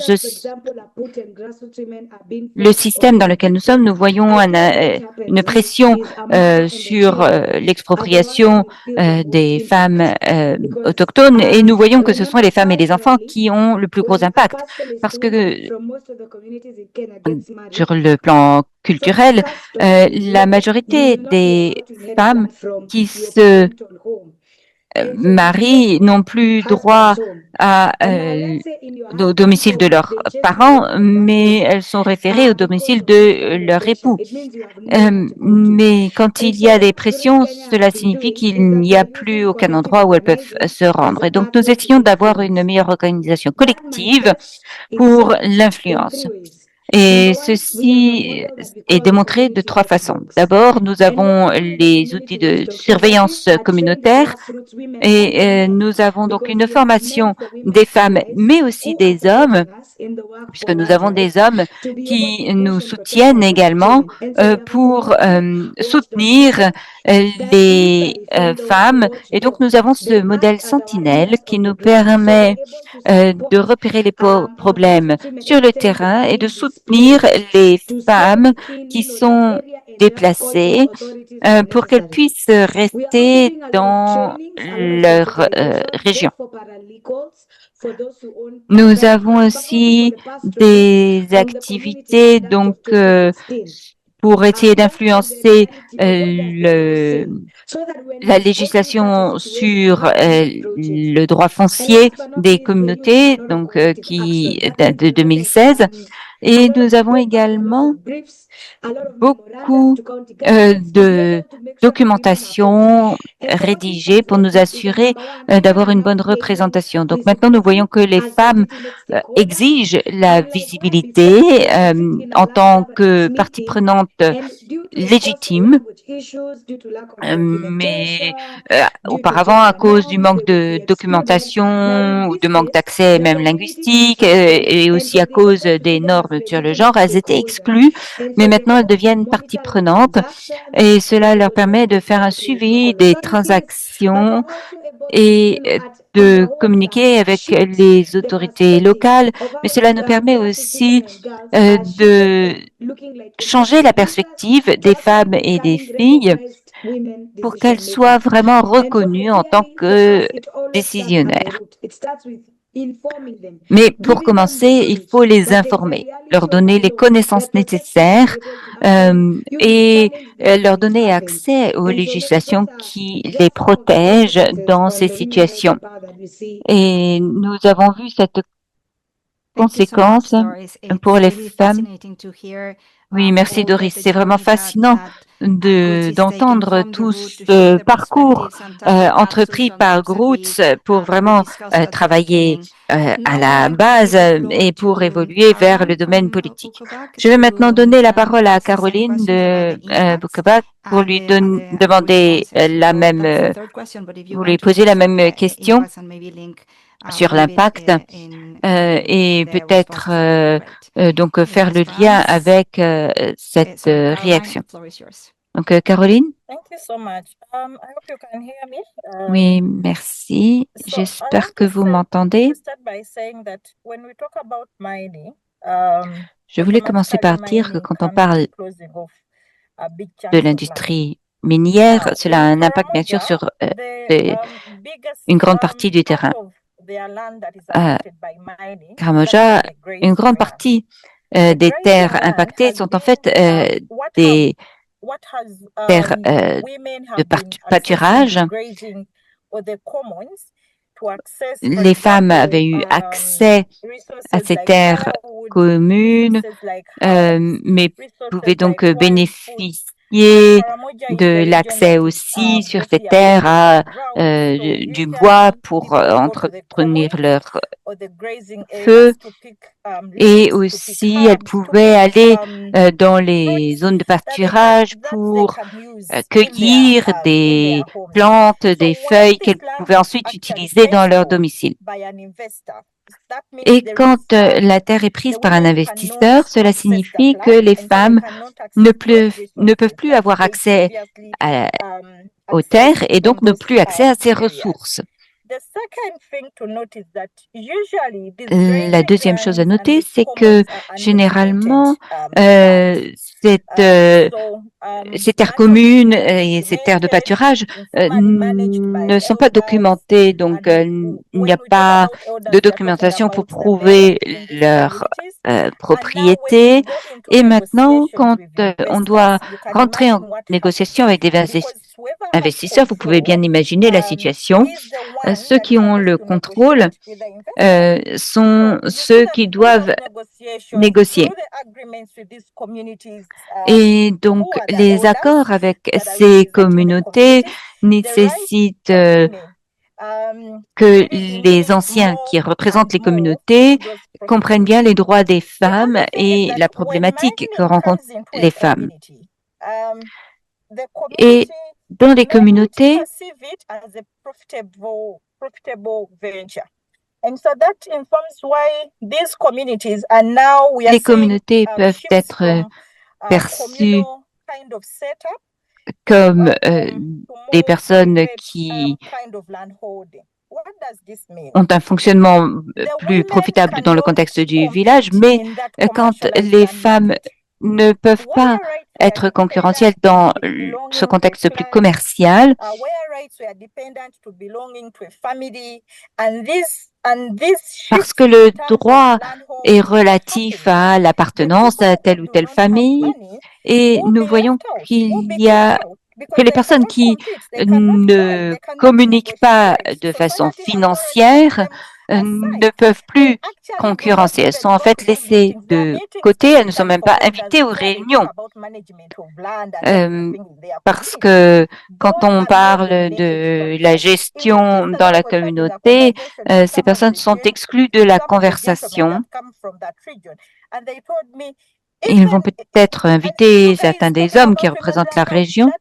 le système dans lequel nous sommes, nous voyons une pression sur l'expropriation des femmes autochtones et nous voyons que ce sont les femmes et les enfants qui ont le plus gros impact parce que sur le plan culturel, la majorité des femmes qui se marient n'ont plus droit au domicile de leurs parents, mais elles sont référées au domicile de leur époux. Mais quand il y a des pressions, cela signifie qu'il n'y a plus aucun endroit où elles peuvent se rendre. Et donc, nous essayons d'avoir une meilleure organisation collective pour l'influence. Et ceci est démontré de 3 façons. D'abord, nous avons les outils de surveillance communautaire et nous avons donc une formation des femmes, mais aussi des hommes, puisque nous avons des hommes qui nous soutiennent également pour soutenir les femmes. Et donc, nous avons ce modèle sentinelle qui nous permet de repérer les problèmes sur le terrain et de soutenir les femmes qui sont déplacées pour qu'elles puissent rester dans leur région. Nous avons aussi des activités donc pour essayer d'influencer la législation sur le droit foncier des communautés, donc qui date de 2016. Et nous avons également beaucoup de documentation rédigée pour nous assurer d'avoir une bonne représentation. Donc maintenant, nous voyons que les femmes exigent la visibilité en tant que partie prenante légitime, mais auparavant, à cause du manque de documentation ou de manque d'accès même linguistique et aussi à cause des normes sur le genre, elles étaient exclues, mais maintenant elles deviennent partie prenante et cela leur permet de faire un suivi des transactions et de communiquer avec les autorités locales, mais cela nous permet aussi de changer la perspective des femmes et des filles pour qu'elles soient vraiment reconnues en tant que décisionnaires. Mais pour commencer, il faut les informer, leur donner les connaissances nécessaires et leur donner accès aux législations qui les protègent dans ces situations. Et nous avons vu cette conséquence pour les femmes. Oui, merci Doris. C'est vraiment fascinant d'entendre tout ce parcours entrepris par Groots pour vraiment travailler à la base et pour évoluer vers le domaine politique. Je vais maintenant donner la parole à Caroline de Bukaba pour lui demander vous lui poser la même question sur l'impact et peut-être donc faire le lien avec cette réaction. Donc, Caroline? Oui, merci. J'espère que vous m'entendez. Je voulais commencer par dire que quand on parle de l'industrie minière, cela a un impact bien sûr sur une grande partie du terrain. Karamoja, une grande partie des terres impactées sont en fait des terres de pâturage. Les femmes avaient eu accès à ces terres communes, mais pouvaient donc bénéficier de l'accès aussi sur ces terres à du bois pour entretenir leur feu et aussi elles pouvaient aller dans les zones de pâturage pour cueillir des plantes, des feuilles qu'elles pouvaient ensuite utiliser dans leur domicile. Et quand la terre est prise par un investisseur, cela signifie que les femmes ne peuvent plus avoir accès aux terres et donc ne plus accès à ces ressources. La deuxième chose à noter, c'est que généralement, ces terres communes et ces terres de pâturage ne sont pas documentées, donc il n'y a pas de documentation pour prouver leur propriété. Et maintenant, quand on doit rentrer en négociation avec des investisseurs, vous pouvez bien imaginer la situation. Ceux qui ont le contrôle sont ceux qui doivent négocier. Et donc, les accords avec ces communautés nécessitent que les anciens qui représentent les communautés comprennent bien les droits des femmes et la problématique que rencontrent les femmes. Et dans les communautés, les communautés peuvent être perçues comme des personnes qui ont un fonctionnement plus profitable dans le contexte du village, mais quand les femmes ne peuvent pas être concurrentielles dans ce contexte plus commercial, parce que le droit est relatif à l'appartenance à telle ou telle famille, et nous voyons que les personnes qui ne communiquent pas de façon financière ne peuvent plus concurrencer. Elles sont en fait laissées de côté, elles ne sont même pas invitées aux réunions. Parce que quand on parle de la gestion dans la communauté, ces personnes sont exclues de la conversation. Ils vont peut-être inviter certains des hommes qui représentent la région.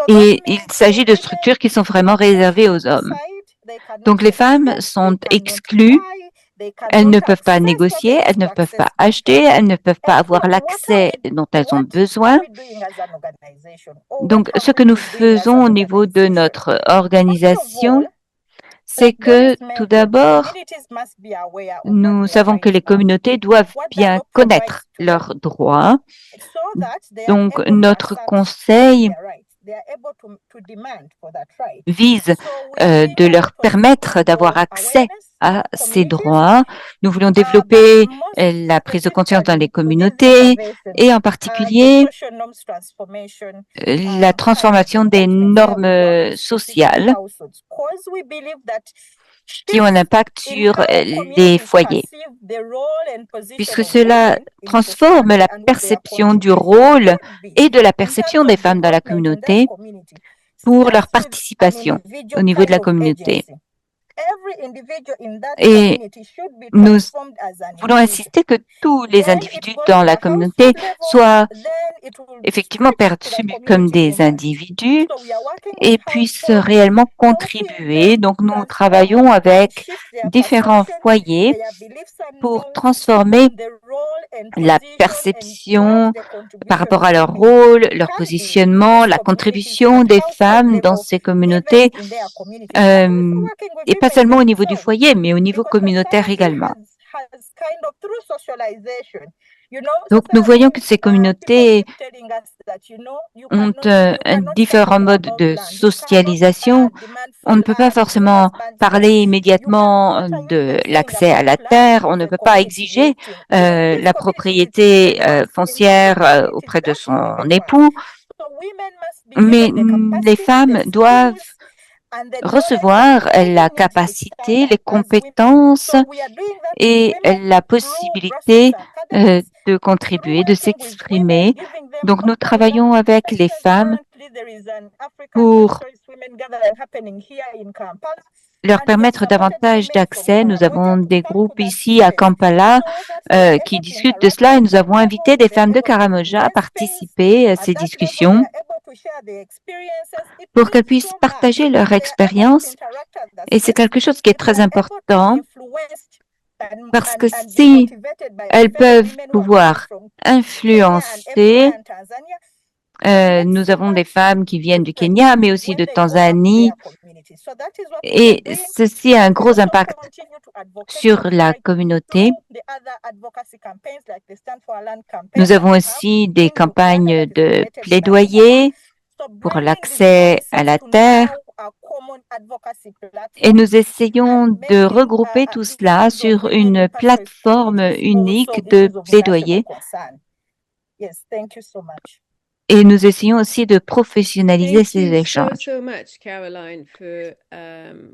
Et il s'agit de structures qui sont vraiment réservées aux hommes. Donc les femmes sont exclues, elles ne peuvent pas négocier, elles ne peuvent pas acheter, elles ne peuvent pas avoir l'accès dont elles ont besoin. Donc ce que nous faisons au niveau de notre organisation, c'est que tout d'abord, nous savons que les communautés doivent bien connaître leurs droits. Donc notre conseil vise de leur permettre d'avoir accès à ces droits. Nous voulons développer la prise de conscience dans les communautés et en particulier la transformation des normes sociales qui ont un impact sur les foyers, puisque cela transforme la perception du rôle et de la perception des femmes dans la communauté pour leur participation au niveau de la communauté. Et nous voulons insister que tous les individus dans la communauté soient effectivement perçus comme des individus et puissent réellement contribuer. Donc, nous travaillons avec différents foyers pour transformer la perception par rapport à leur rôle, leur positionnement, la contribution des femmes dans ces communautés, et pas seulement au niveau du foyer, mais au niveau communautaire également. Donc, nous voyons que ces communautés ont différents modes de socialisation. On ne peut pas forcément parler immédiatement de l'accès à la terre. On ne peut pas exiger la propriété foncière auprès de son époux. Mais les femmes doivent recevoir la capacité, les compétences et la possibilité de contribuer, de s'exprimer. Donc, nous travaillons avec les femmes pour leur permettre davantage d'accès. Nous avons des groupes ici à Kampala qui discutent de cela et nous avons invité des femmes de Karamoja à participer à ces discussions pour qu'elles puissent partager leur expérience. Et c'est quelque chose qui est très important parce que si elles peuvent pouvoir influencer, nous avons des femmes qui viennent du Kenya, mais aussi de Tanzanie, et ceci a un gros impact sur la communauté. Nous avons aussi des campagnes de plaidoyer pour l'accès à la terre et nous essayons de regrouper tout cela sur une plateforme unique de plaidoyer. Et nous essayons aussi de professionnaliser ces échanges.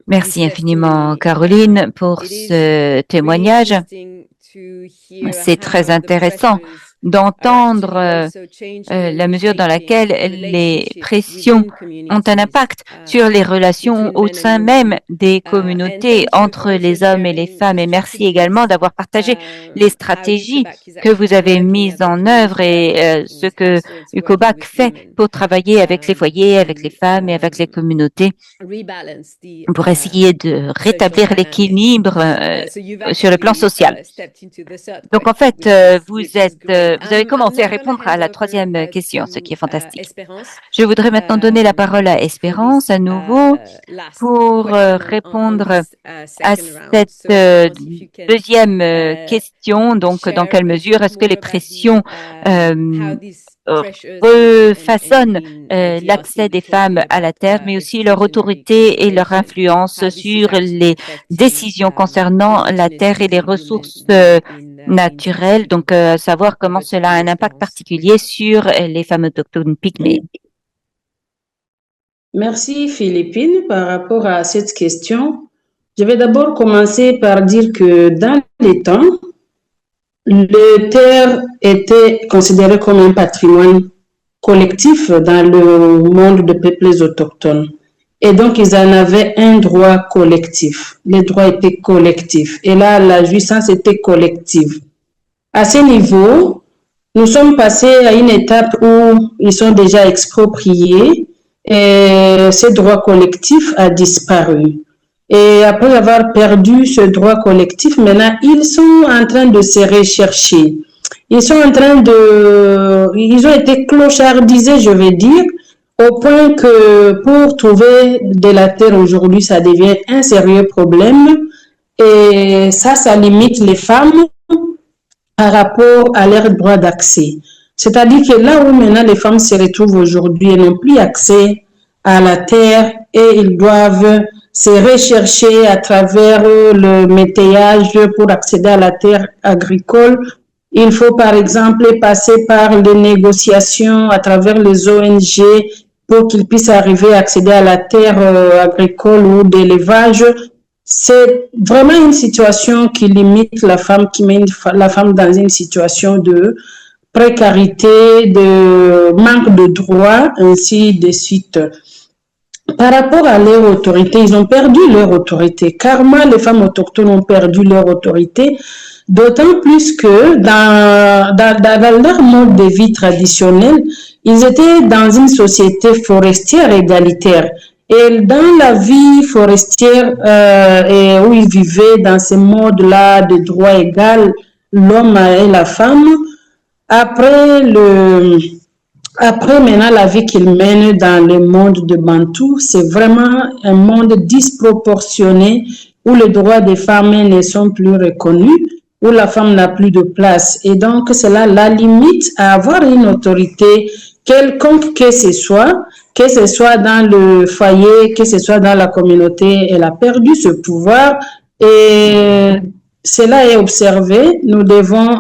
Merci infiniment, Caroline, pour ce témoignage. C'est très intéressant d'entendre la mesure dans laquelle les pressions ont un impact sur les relations au sein même des communautés entre les hommes et les femmes. Et merci également d'avoir partagé les stratégies que vous avez mises en œuvre et ce que UCOBAC fait pour travailler avec les foyers, avec les femmes et avec les communautés pour essayer de rétablir l'équilibre sur le plan social. Donc en fait, vous avez commencé à répondre à la troisième question, ce qui est fantastique. Je voudrais maintenant donner la parole à Espérance à nouveau pour répondre à cette deuxième question. Donc, dans quelle mesure est-ce que les pressions refaçonnent l'accès des femmes à la terre, mais aussi leur autorité et leur influence sur les décisions concernant la terre et les ressources naturelles, donc savoir comment cela a un impact particulier sur les femmes autochtones pygmées. Merci Philippine par rapport à cette question. Je vais d'abord commencer par dire que dans les temps, les terres étaient considérées comme un patrimoine collectif dans le monde des peuples autochtones. Et donc, ils en avaient un droit collectif. Les droits étaient collectifs. Et là, la jouissance était collective. À ce niveau, nous sommes passés à une étape où ils sont déjà expropriés et ce droit collectif a disparu. Et après avoir perdu ce droit collectif, maintenant, ils sont en train de se rechercher. Ils ont été clochardisés, je vais dire, au point que pour trouver de la terre aujourd'hui, ça devient un sérieux problème. Et ça limite les femmes par rapport à leur droit d'accès. C'est-à-dire que là où maintenant les femmes se retrouvent aujourd'hui, elles n'ont plus accès à la terre et ils doivent se rechercher à travers le métayage pour accéder à la terre agricole. Il faut par exemple passer par les négociations à travers les ONG pour qu'ils puissent arriver à accéder à la terre agricole ou d'élevage. C'est vraiment une situation qui limite la femme, qui met la femme dans une situation de précarité, de manque de droits, ainsi de suite. Par rapport à leur autorité, ils ont perdu leur autorité. Carrément, les femmes autochtones ont perdu leur autorité, d'autant plus que dans leur mode de vie traditionnel, ils étaient dans une société forestière égalitaire. Et dans la vie forestière où ils vivaient dans ce mode-là de droit égal, l'homme et la femme, après maintenant la vie qu'ils mènent dans le monde de Bantou, c'est vraiment un monde disproportionné où les droits des femmes ne sont plus reconnus, où la femme n'a plus de place. Et donc, cela la limite à avoir une autorité quelconque que ce soit dans le foyer, que ce soit dans la communauté. Elle a perdu ce pouvoir et cela est observé. Nous devons,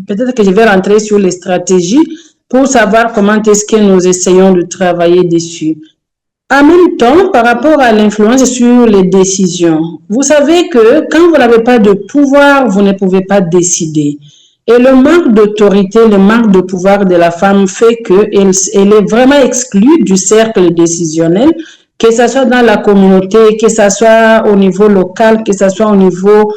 peut-être que je vais rentrer sur les stratégies pour savoir comment est-ce que nous essayons de travailler dessus. En même temps, par rapport à l'influence sur les décisions, vous savez que quand vous n'avez pas de pouvoir, vous ne pouvez pas décider. Et le manque d'autorité, le manque de pouvoir de la femme fait qu'elle est vraiment exclue du cercle décisionnel, que ce soit dans la communauté, que ce soit au niveau local, que ce soit au niveau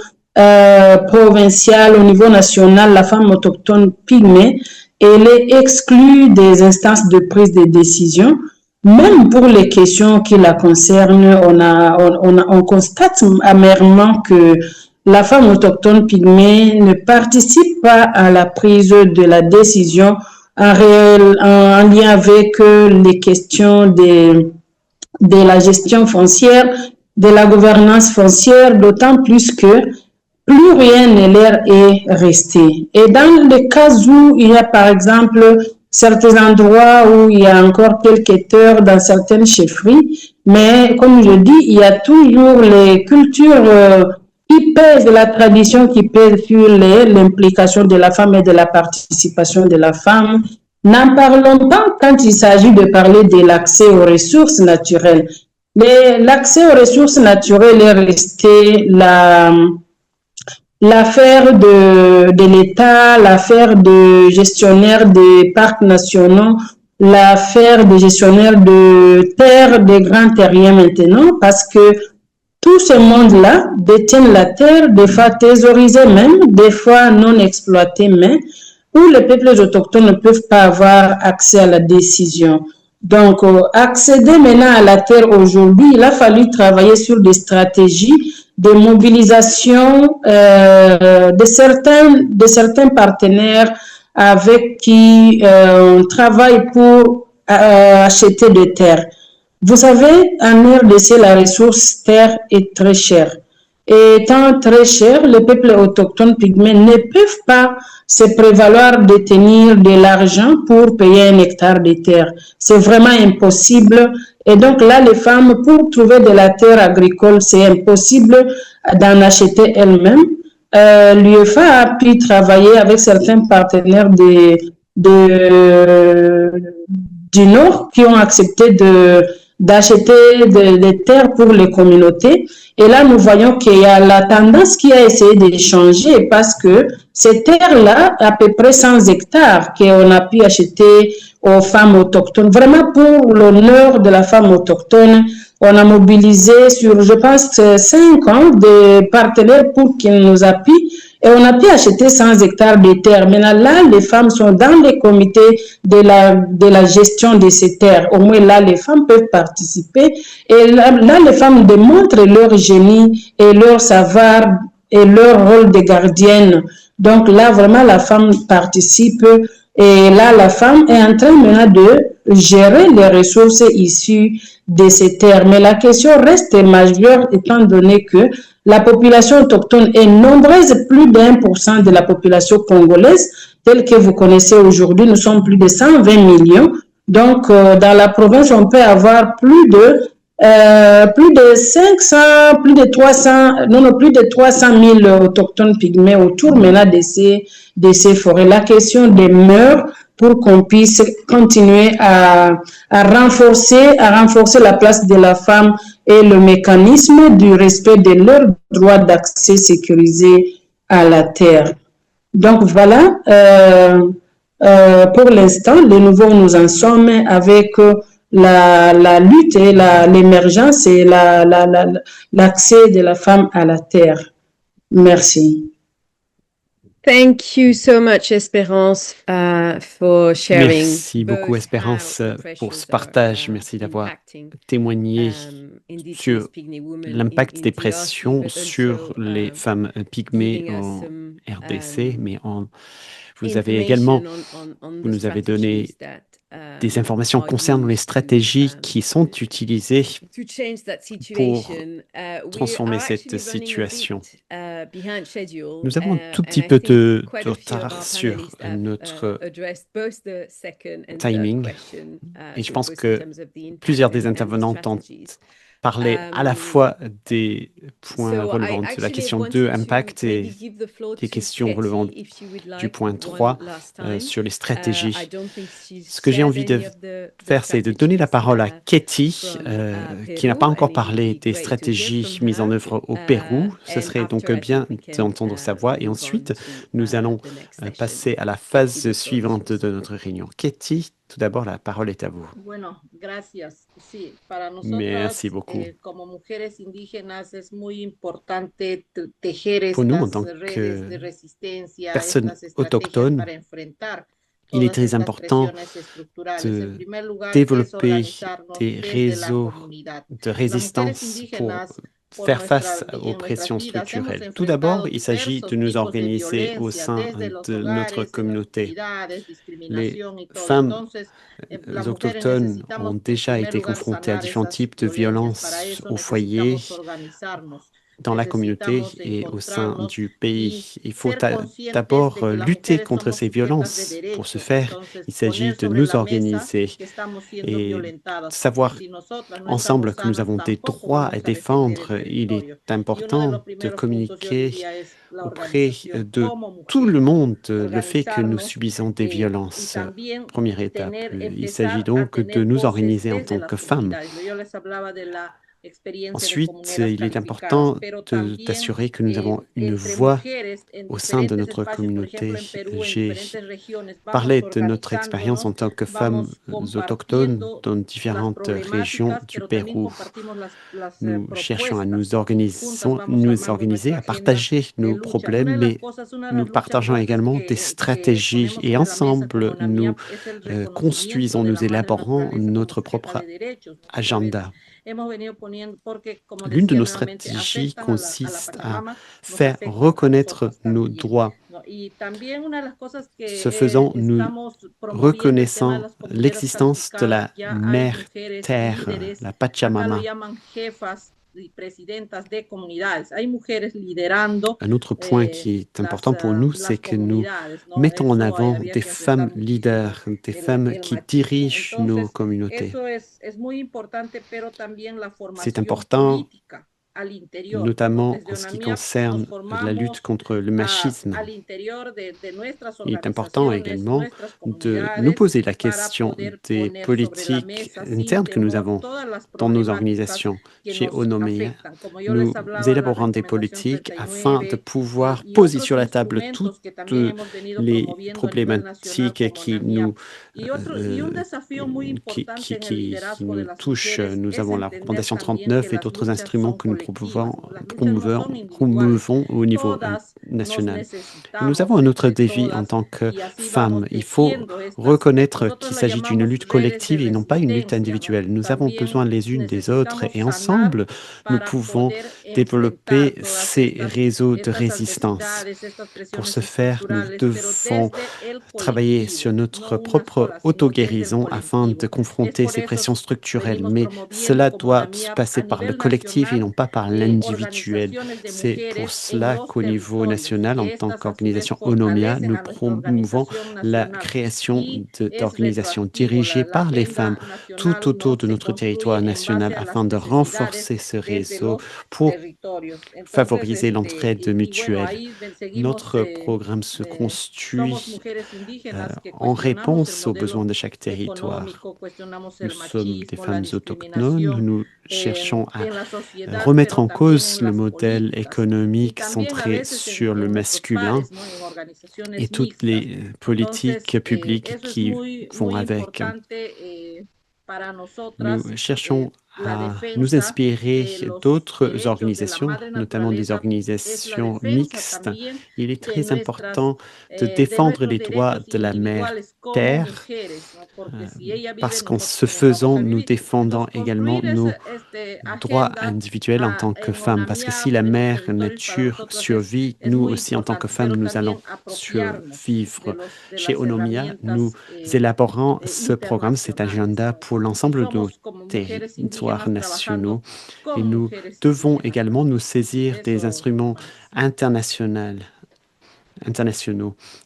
provincial, au niveau national. La femme autochtone pygmée, elle est exclue des instances de prise de décision. Même pour les questions qui la concernent, on constate amèrement que la femme autochtone pygmée ne participe pas à la prise de la décision en lien avec les questions de la gestion foncière, de la gouvernance foncière, d'autant plus que plus rien ne leur est resté. Et dans les cas où il y a par exemple certains endroits où il y a encore quelques terres dans certaines chefferies, mais comme je dis, il y a toujours les cultures qui pèsent, la tradition qui pèse sur l'implication de la femme et de la participation de la femme. N'en parlons pas quand il s'agit de parler de l'accès aux ressources naturelles. L'accès aux ressources naturelles est resté l'affaire de l'État, l'affaire de gestionnaire des parcs nationaux, l'affaire des gestionnaires de terres, des grands terriens maintenant, parce que tout ce monde-là détient la terre, des fois thésaurisée même, des fois non exploitée même, où les peuples autochtones ne peuvent pas avoir accès à la décision. Donc, accéder maintenant à la terre aujourd'hui, il a fallu travailler sur des stratégies de mobilisation de certains partenaires avec qui on travaille pour acheter des terres. Vous savez, en RDC, la ressource terre est très chère. Et étant très cher, les peuples autochtones pygmées ne peuvent pas se prévaloir de tenir de l'argent pour payer un hectare de terre. C'est vraiment impossible. Et donc là, les femmes, pour trouver de la terre agricole, c'est impossible d'en acheter elles-mêmes. L'UEFA a pu travailler avec certains partenaires du Nord qui ont accepté d'acheter des terres pour les communautés. Et là, nous voyons qu'il y a la tendance qui a essayé de changer parce que ces terres-là, à peu près 100 hectares qu'on a pu acheter aux femmes autochtones, vraiment pour l'honneur de la femme autochtone, on a mobilisé sur, je pense, 5 ans de partenaires pour qu'ils nous appuient. Et on a pu acheter 100 hectares de terres. Maintenant, là, les femmes sont dans les comités de la gestion de ces terres. Au moins, là, les femmes peuvent participer. Et là, les femmes démontrent leur génie et leur savoir et leur rôle de gardienne. Donc là, vraiment, la femme participe. Et là, la femme est en train maintenant de gérer les ressources issues de ces terres. Mais la question reste majeure étant donné que la population autochtone est nombreuse, plus d'1% de la population congolaise, telle que vous connaissez aujourd'hui. Nous sommes plus de 120 millions. Donc, dans la province, on peut avoir plus de 500, plus de 300 000 autochtones pygmées autour maintenant de ces forêts. La question demeure pour qu'on puisse continuer à renforcer la place de la femme et le mécanisme du respect de leurs droits d'accès sécurisé à la terre. Donc voilà, pour l'instant, de nouveau, nous en sommes avec la lutte et l'émergence et l'accès de la femme à la terre. Merci. Thank you so much, Espérance, for sharing. Merci beaucoup, Espérance, pour ce partage. Merci d'avoir témoigné sur l'impact des pressions sur les femmes pygmées en RDC, mais vous nous avez donné des informations concernant les stratégies qui sont utilisées pour transformer cette situation. Nous avons un tout petit peu de retard sur notre timing et je pense que plusieurs des intervenantes ont parlé à la fois des points relevant de la question 2, impact, et des questions relevant du point 3 sur les stratégies. Ce que j'ai envie de faire, c'est de donner la parole à Katie, qui n'a pas encore parlé des stratégies mises en œuvre au Pérou. Ce serait donc bien d'entendre sa voix. Et ensuite, nous allons passer à la phase suivante de notre réunion. Katie, tout d'abord, la parole est à vous. Merci beaucoup. Pour nous, en tant que personnes autochtones, il est très important de développer des réseaux de résistance pour faire face aux pressions structurelles. Tout d'abord, il s'agit de nous organiser au sein de notre communauté. Les femmes autochtones ont déjà été confrontées à différents types de violences au foyer, dans la communauté et au sein du pays. Il faut d'abord lutter contre ces violences. Pour ce faire, il s'agit de nous organiser et savoir ensemble que nous avons des droits à défendre. Il est important de communiquer auprès de tout le monde le fait que nous subissons des violences. Première étape, il s'agit donc de nous organiser en tant que femmes. Ensuite, il est important d'assurer que nous avons une voix au sein de notre communauté. J'ai parlé de notre expérience en tant que femmes autochtones dans différentes régions du Pérou. Nous cherchons à nous organiser, à partager nos problèmes, mais nous partageons également des stratégies et ensemble, nous construisons, nous élaborons notre propre agenda. L'une de nos stratégies consiste à faire reconnaître nos droits. Ce faisant, nous reconnaissons l'existence de la mère terre, la Pachamama. Un autre point qui est important pour nous, c'est que nous mettons en avant des femmes leaders, des femmes qui dirigent nos communautés. C'est important, notamment en ce qui concerne la lutte contre le machisme. Il est important également de nous poser la question des politiques internes que nous avons dans nos organisations. Chez Onomia, nous élaborons des politiques afin de pouvoir poser sur la table toutes les problématiques qui nous touchent. Nous avons la recommandation 39 et d'autres instruments que nous promouvons au niveau national. Et nous avons un autre défi en tant que femmes. Il faut reconnaître qu'il s'agit d'une lutte collective et non pas une lutte individuelle. Nous avons besoin les unes des autres et ensemble, nous pouvons développer ces réseaux de résistance. Pour ce faire, nous devons travailler sur notre propre auto-guérison afin de confronter ces pressions structurelles. Mais cela doit passer par le collectif et non pas par l'individuel. C'est pour cela qu'au niveau national, en tant qu'organisation Onomia, nous promouvons la création d'organisations dirigées par les femmes tout autour de notre territoire national afin de renforcer ce réseau pour favoriser l'entraide mutuelle. Notre programme se construit en réponse aux besoins de chaque territoire. Nous sommes des femmes autochtones, nous cherchons à remettre en cause le modèle économique centré sur le masculin et toutes les politiques publiques qui vont avec. Nous cherchons à nous inspirer d'autres organisations, notamment des organisations mixtes. Il est très important de défendre les droits de la mère terre, parce qu'en ce faisant, nous défendons également nos droits individuels en tant que femmes. Parce que si la mère nature survit, nous aussi, en tant que femmes, nous allons survivre. Chez Onomia, nous élaborons ce programme, cet agenda pour l'ensemble de nos territoires nationaux. Et nous devons également nous saisir des instruments internationaux.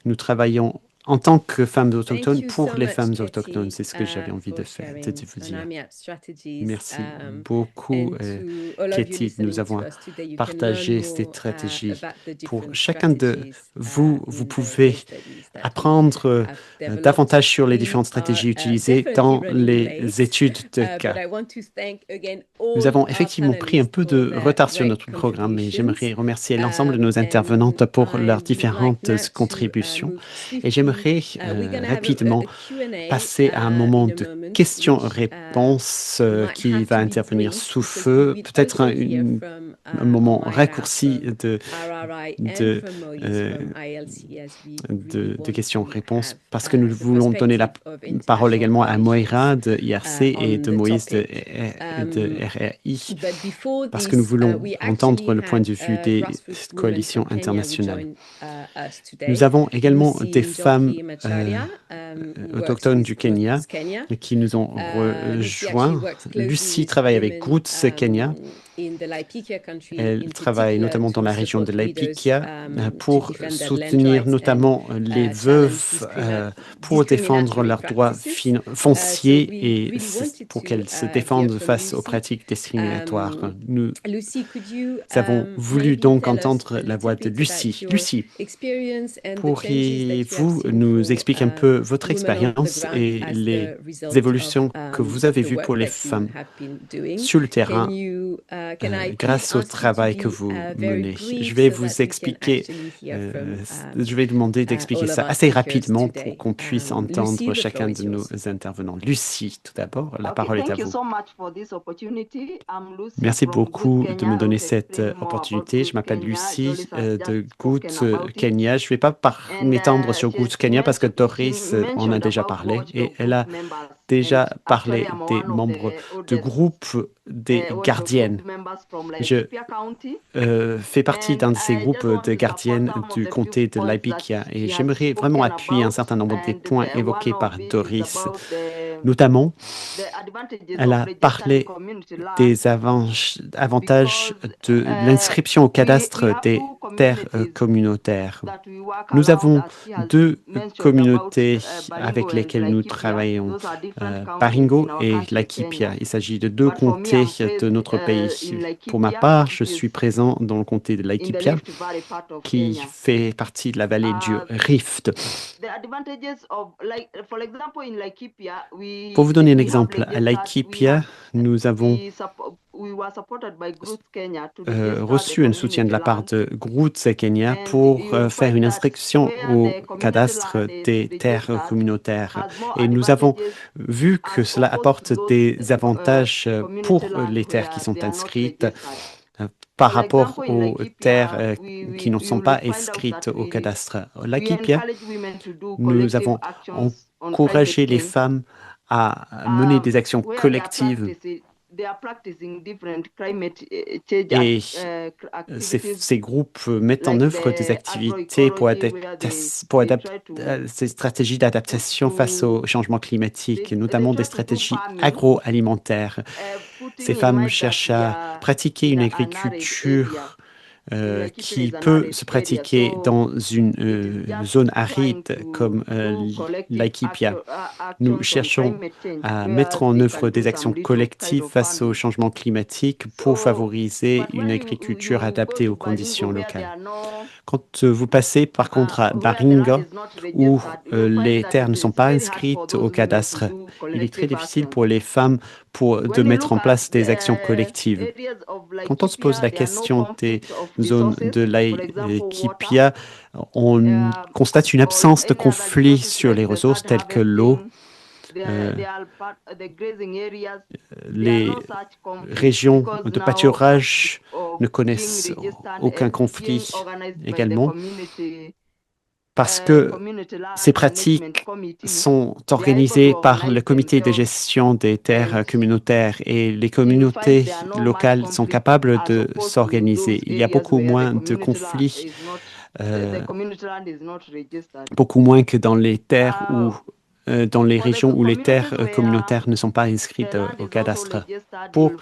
Nous travaillons en tant que femmes autochtones pour les femmes autochtones. C'est ce que j'avais envie de faire, de vous dire. Merci beaucoup, Katie. Nous avons partagé ces stratégies. Pour chacun de vous, vous pouvez apprendre davantage sur les différentes stratégies utilisées dans les études de cas. Nous avons effectivement pris un peu de retard sur notre programme, mais j'aimerais remercier l'ensemble de nos intervenantes pour leurs différentes contributions. Et j'aimerais rapidement passer à un moment de questions-réponses qui va intervenir sous feu, peut-être un moment raccourci de questions-réponses, parce que nous voulons donner la parole également à Moira de IRC et de Moïse de RRI, parce que nous voulons entendre le point de vue des coalitions internationales. Nous avons également des femmes autochtones du Kenya qui nous ont rejoints. Lucie travaille avec Roots Kenya. Elle travaille notamment dans la région de Laikipia pour soutenir notamment les veuves pour défendre leurs droits fonciers et pour qu'elles se défendent face aux pratiques discriminatoires. Nous avons voulu donc entendre la voix de Lucie. Lucie, pourriez-vous nous expliquer un peu votre expérience et les évolutions que vous avez vues pour les femmes sur le terrain grâce au travail que vous menez. Je vais vous expliquer, je vais demander d'expliquer ça assez rapidement pour qu'on puisse entendre chacun de nos intervenants. Lucie, tout d'abord, la parole est à vous. Merci beaucoup de me donner cette opportunité. Je m'appelle Lucie de Good Kenya. Je ne vais pas m'étendre sur Good Kenya parce que Doris en a déjà parlé et elle a déjà parlé des membres de groupe des gardiennes. Je fais partie d'un de ces groupes de gardiennes du comté de Laikipia et j'aimerais vraiment appuyer un certain nombre des points évoqués par Doris. Notamment, elle a parlé des avantages de l'inscription au cadastre des terres communautaires. Nous avons deux communautés avec lesquelles nous travaillons, Baringo et Laikipia. Il s'agit de deux comtés de notre pays. Pour ma part, je suis présent dans le comté de Laikipia, qui fait partie de la vallée du Rift. Pour vous donner un exemple, à Laikipia, nous avons reçu un soutien de la part de Groots Kenya pour faire une inscription au cadastre des terres communautaires. Et nous avons vu que cela apporte des avantages pour les terres qui sont inscrites par rapport aux terres qui ne sont pas inscrites au cadastre. À Laikipia, nous avons encouragé les femmes à mener des actions collectives. Et ces groupes mettent en œuvre des activités pour ces stratégies d'adaptation face au changement climatique, notamment des stratégies agroalimentaires. Ces femmes cherchent à pratiquer une agriculture qui peut se pratiquer dans une zone aride comme Laikipia. Nous cherchons à mettre en œuvre des actions collectives face au changement climatique pour favoriser une agriculture adaptée aux conditions locales. Quand vous passez par contre à Baringo, où les terres ne sont pas inscrites au cadastre, il est très difficile pour les femmes de mettre en place des actions collectives. Quand on se pose la question des zones de Laikipia, on constate une absence de conflits sur les ressources telles que l'eau. Les régions de pâturage ne connaissent aucun conflit également parce que ces pratiques sont organisées par le comité de gestion des terres communautaires et les communautés locales sont capables de s'organiser. Il y a beaucoup moins de conflits, beaucoup moins que dans les terres dans les régions où les terres communautaires ne sont pas inscrites au cadastre. Pour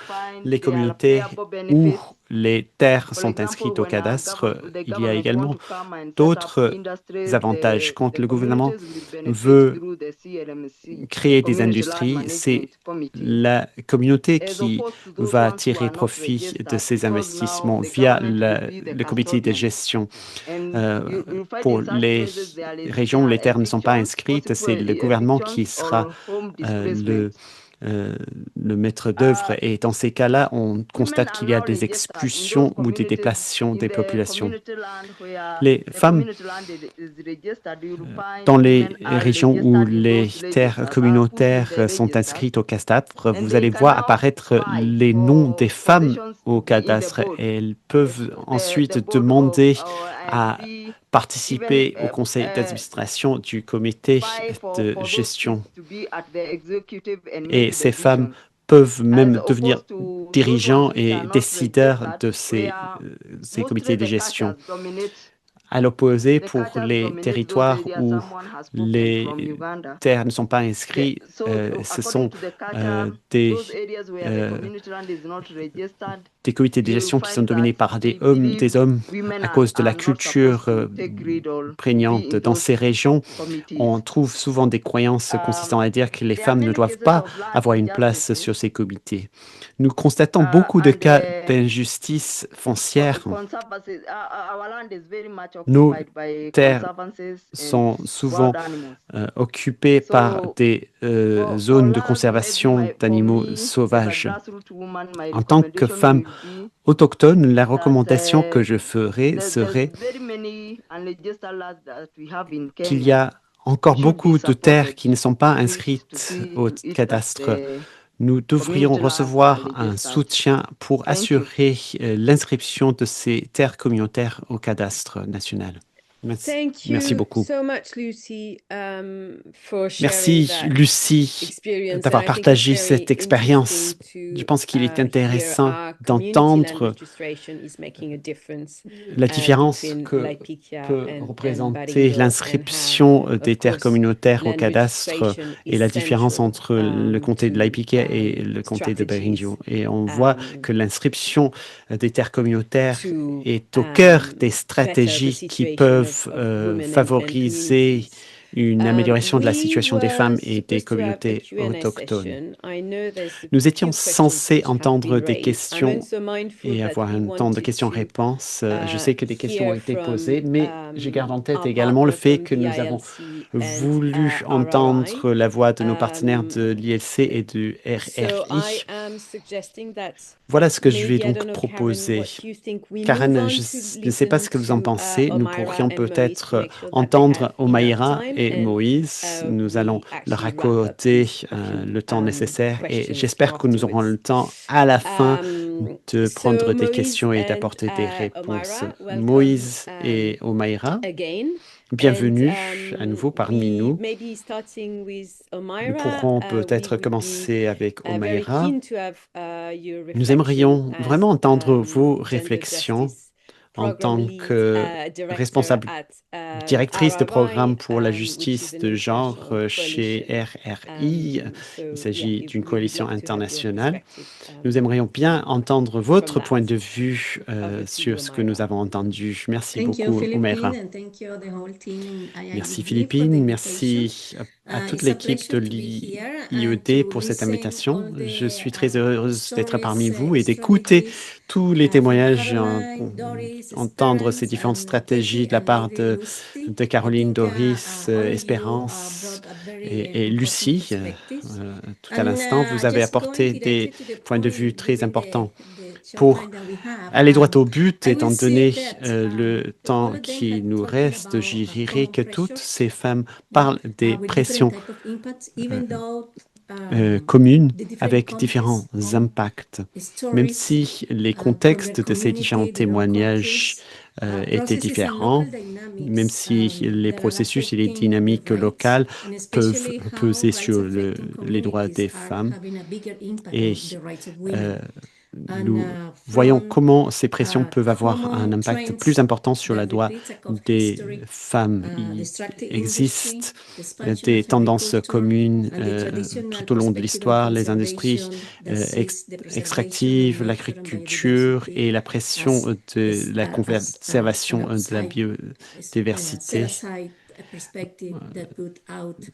les communautés où les terres sont inscrites au cadastre, il y a également d'autres avantages. Quand le gouvernement veut créer des industries, c'est la communauté qui va tirer profit de ces investissements via le comité de gestion. Pour les régions où les terres ne sont pas inscrites, c'est le gouvernement qui sera le maître d'œuvre. Et dans ces cas-là, on constate qu'il y a des expulsions ou des déplacements des populations. Les femmes, dans les régions où les terres communautaires sont inscrites au cadastre, vous allez voir apparaître les noms des femmes au cadastre. Elles peuvent ensuite demander à participer au conseil d'administration du comité de gestion. Et ces femmes peuvent même devenir dirigeants et décideurs de ces comités de gestion. À l'opposé, pour les territoires où les terres ne sont pas inscrites, ce sont des comités de gestion qui sont dominés par des hommes à cause de la culture prégnante dans ces régions. On trouve souvent des croyances consistant à dire que les femmes ne doivent pas avoir une place sur ces comités. Nous constatons beaucoup de cas d'injustice foncière. Nos terres sont souvent occupées par des zones de conservation d'animaux sauvages. En tant que femme autochtone, la recommandation que je ferai serait qu'il y a encore beaucoup de terres qui ne sont pas inscrites au cadastre. Nous devrions recevoir un soutien pour assurer l'inscription de ces terres communautaires au cadastre national. Merci beaucoup. Merci, Lucie, d'avoir partagé cette expérience. Je pense qu'il est intéressant d'entendre la différence que peut représenter l'inscription des terres communautaires au cadastre et la différence entre le comté de Laipique et le comté de Berrinjo. Et on voit que l'inscription des terres communautaires est au cœur des stratégies qui peuvent favoriser une amélioration de la situation des femmes et des communautés autochtones. Nous étions censés entendre des questions et avoir un temps de questions-réponses. Je sais que des questions ont été posées, mais je garde en tête également le fait que nous avons voulu entendre la voix de nos partenaires de l'ILC et du RRI. Voilà ce que je vais donc proposer. Karen, je ne sais pas ce que vous en pensez. Nous pourrions peut-être entendre Omaira et Moïse. Nous allons leur accorder le temps nécessaire et j'espère que nous aurons le temps à la fin de prendre des questions et d'apporter des réponses. Moïse et Omaira, bienvenue à nouveau parmi nous. Nous pourrons peut-être commencer avec Omaira. Nous aimerions vraiment entendre vos réflexions en tant que responsable directrice de programme pour la justice de genre chez RRI. Il s'agit d'une coalition internationale. Nous aimerions bien entendre votre point de vue sur ce que nous avons entendu. Merci beaucoup, Omaira. Merci Philippine, merci à toute l'équipe de l'IED pour cette invitation. Je suis très heureuse d'être parmi vous et d'écouter tous les témoignages, entendre ces différentes stratégies de la part de Caroline, Doris, Espérance et Lucie. Tout à l'instant, vous avez apporté des points de vue très importants. Pour aller droit au but, étant donné le temps qui nous reste, je dirais que toutes ces femmes parlent des pressions communes avec différents impacts. Même si les contextes de ces différents témoignages étaient différents, même si les processus et les dynamiques locales peuvent peser sur les droits des femmes. Et nous voyons comment ces pressions peuvent avoir un impact plus important sur la droit des femmes. Il existe des tendances communes tout au long de l'histoire, les industries extractives, l'agriculture et la pression de la conservation de la biodiversité.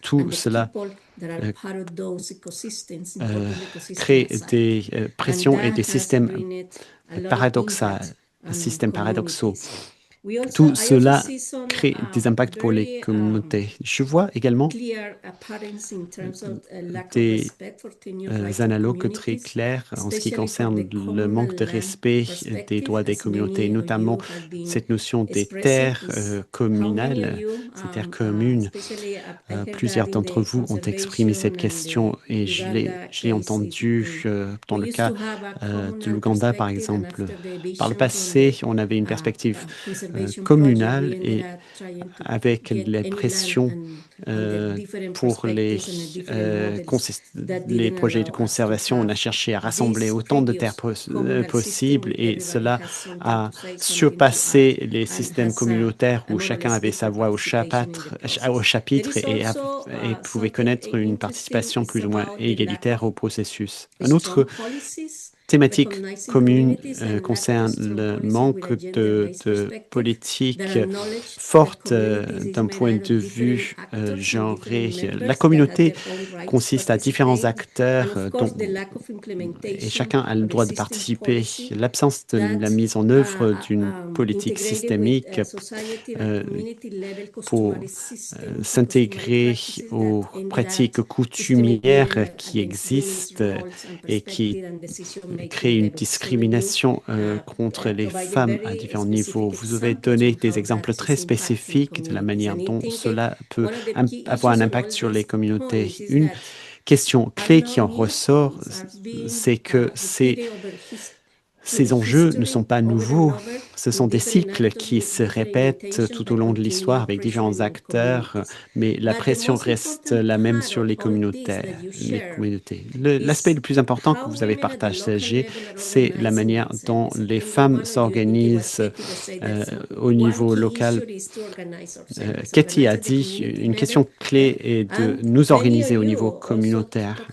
Tout cela crée des pressions et des systèmes paradoxaux. Tout cela crée des impacts pour les communautés. Je vois également des analogues très clairs en ce qui concerne le manque de respect des droits des communautés, notamment cette notion des terres communales, ces terres communes. Plusieurs d'entre vous ont exprimé cette question et je l'ai entendu dans le cas de l'Ouganda, par exemple. Par le passé, on avait une perspective communale et avec les pressions pour les projets de conservation, on a cherché à rassembler autant de terres possibles et cela a surpassé les systèmes communautaires où chacun avait sa voix au chapitre et pouvait connaître une participation plus ou moins égalitaire au processus. Un autre thématique commune concerne le manque de politique forte d'un point de vue genré. La communauté consiste à différents acteurs et chacun a le droit de participer. L'absence de la mise en œuvre d'une politique systémique pour s'intégrer aux pratiques coutumières qui existent et qui créent une discrimination contre les femmes à différents niveaux. Vous avez donné des exemples très spécifiques de la manière dont cela peut avoir un impact sur les communautés. Une question clé qui en ressort, c'est que ces enjeux ne sont pas nouveaux. Ce sont des cycles qui se répètent tout au long de l'histoire avec différents acteurs, mais la pression reste la même sur les communautés. L'aspect le plus important que vous avez partagé, c'est la manière dont les femmes s'organisent au niveau local. Katie a dit, une question clé est de nous organiser au niveau communautaire.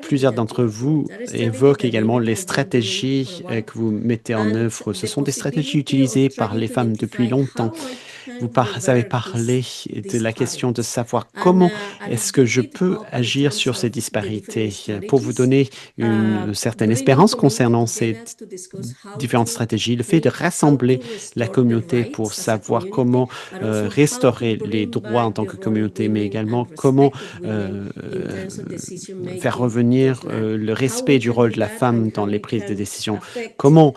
Plusieurs d'entre vous évoquent également les stratégies que vous mettez en œuvre. Ce sont des stratégies utilisées par les femmes depuis longtemps. Vous avez parlé de la question de savoir comment est-ce que je peux agir sur ces disparités pour vous donner une certaine espérance concernant ces différentes stratégies. Le fait de rassembler la communauté pour savoir comment restaurer les droits en tant que communauté, mais également comment faire revenir le respect du rôle de la femme dans les prises de décision. Comment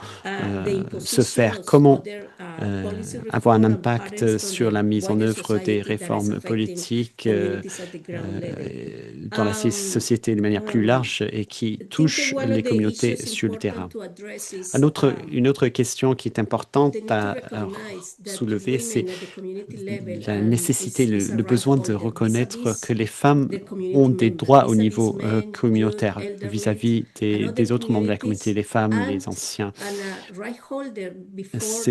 se faire, comment avoir un impact sur la mise en œuvre des réformes politiques dans la société de manière plus large et qui touchent les communautés sur le terrain. Une autre question qui est importante à soulever, c'est la nécessité, le besoin de reconnaître que les femmes ont des droits au niveau communautaire vis-à-vis des autres membres de la communauté, les femmes, les anciens.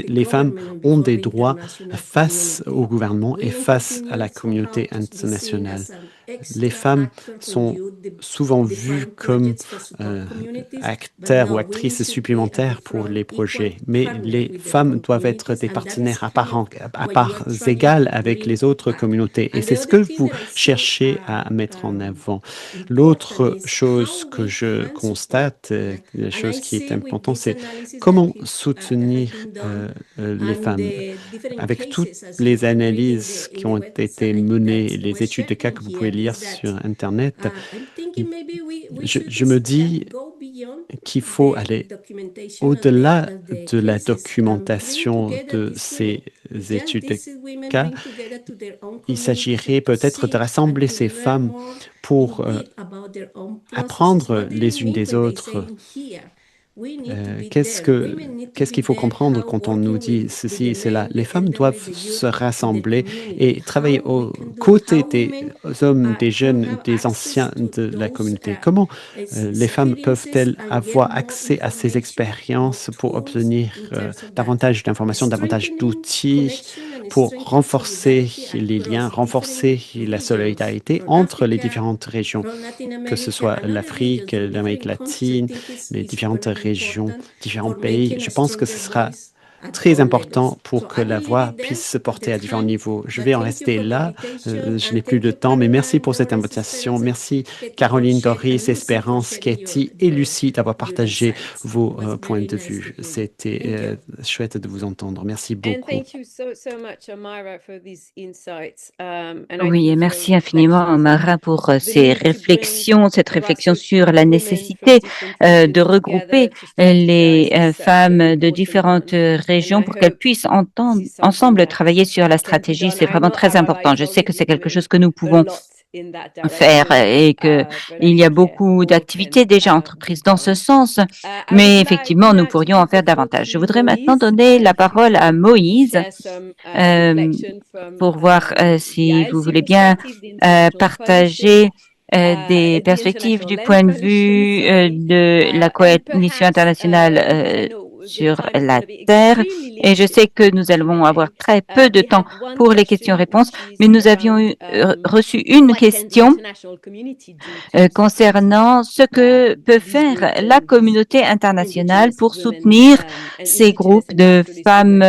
Les femmes ont des droits face au gouvernement et face à la communauté internationale. Les femmes sont souvent vues comme acteurs ou actrices supplémentaires pour les projets, mais les femmes doivent être des partenaires à parts égales avec les autres communautés. Et c'est ce que vous cherchez à mettre en avant. L'autre chose que je constate, la chose qui est importante, c'est comment soutenir les femmes. Avec toutes les analyses qui ont été menées, les études de cas que vous pouvez lire sur Internet, je me dis qu'il faut aller au-delà de la documentation de ces études de cas. Il s'agirait peut-être de rassembler ces femmes pour apprendre les unes des autres. Qu'est-ce qu'il faut comprendre quand on nous dit ceci et cela? Les femmes doivent se rassembler et travailler aux côtés des hommes, des jeunes, des anciens de la communauté. Comment les femmes peuvent-elles avoir accès à ces expériences pour obtenir davantage d'informations, davantage d'outils pour renforcer les liens, renforcer la solidarité entre les différentes régions, que ce soit l'Afrique, l'Amérique latine, les différentes régions, différents pays? Je pense que ce sera très important pour que la voix puisse se porter à différents niveaux. Je vais en rester là. Je n'ai plus de temps, mais merci pour cette invitation. Merci Caroline, Doris, Espérance, Katie et Lucie d'avoir partagé vos points de vue. C'était chouette de vous entendre. Merci beaucoup. Oui, et merci infiniment, Amara, pour ces réflexions, cette réflexion sur la nécessité de regrouper les femmes de différentes régions pour qu'elles puissent ensemble travailler sur la stratégie. C'est vraiment très important. Je sais que c'est quelque chose que nous pouvons faire et qu'il y a beaucoup d'activités déjà entreprises dans ce sens, mais effectivement, nous pourrions en faire davantage. Je voudrais maintenant donner la parole à Moïse pour voir si vous voulez bien partager des perspectives du point de vue de la coalition internationale sur la terre. Et je sais que nous allons avoir très peu de temps pour les questions-réponses, mais nous avions reçu une question concernant ce que peut faire la communauté internationale pour soutenir ces groupes de femmes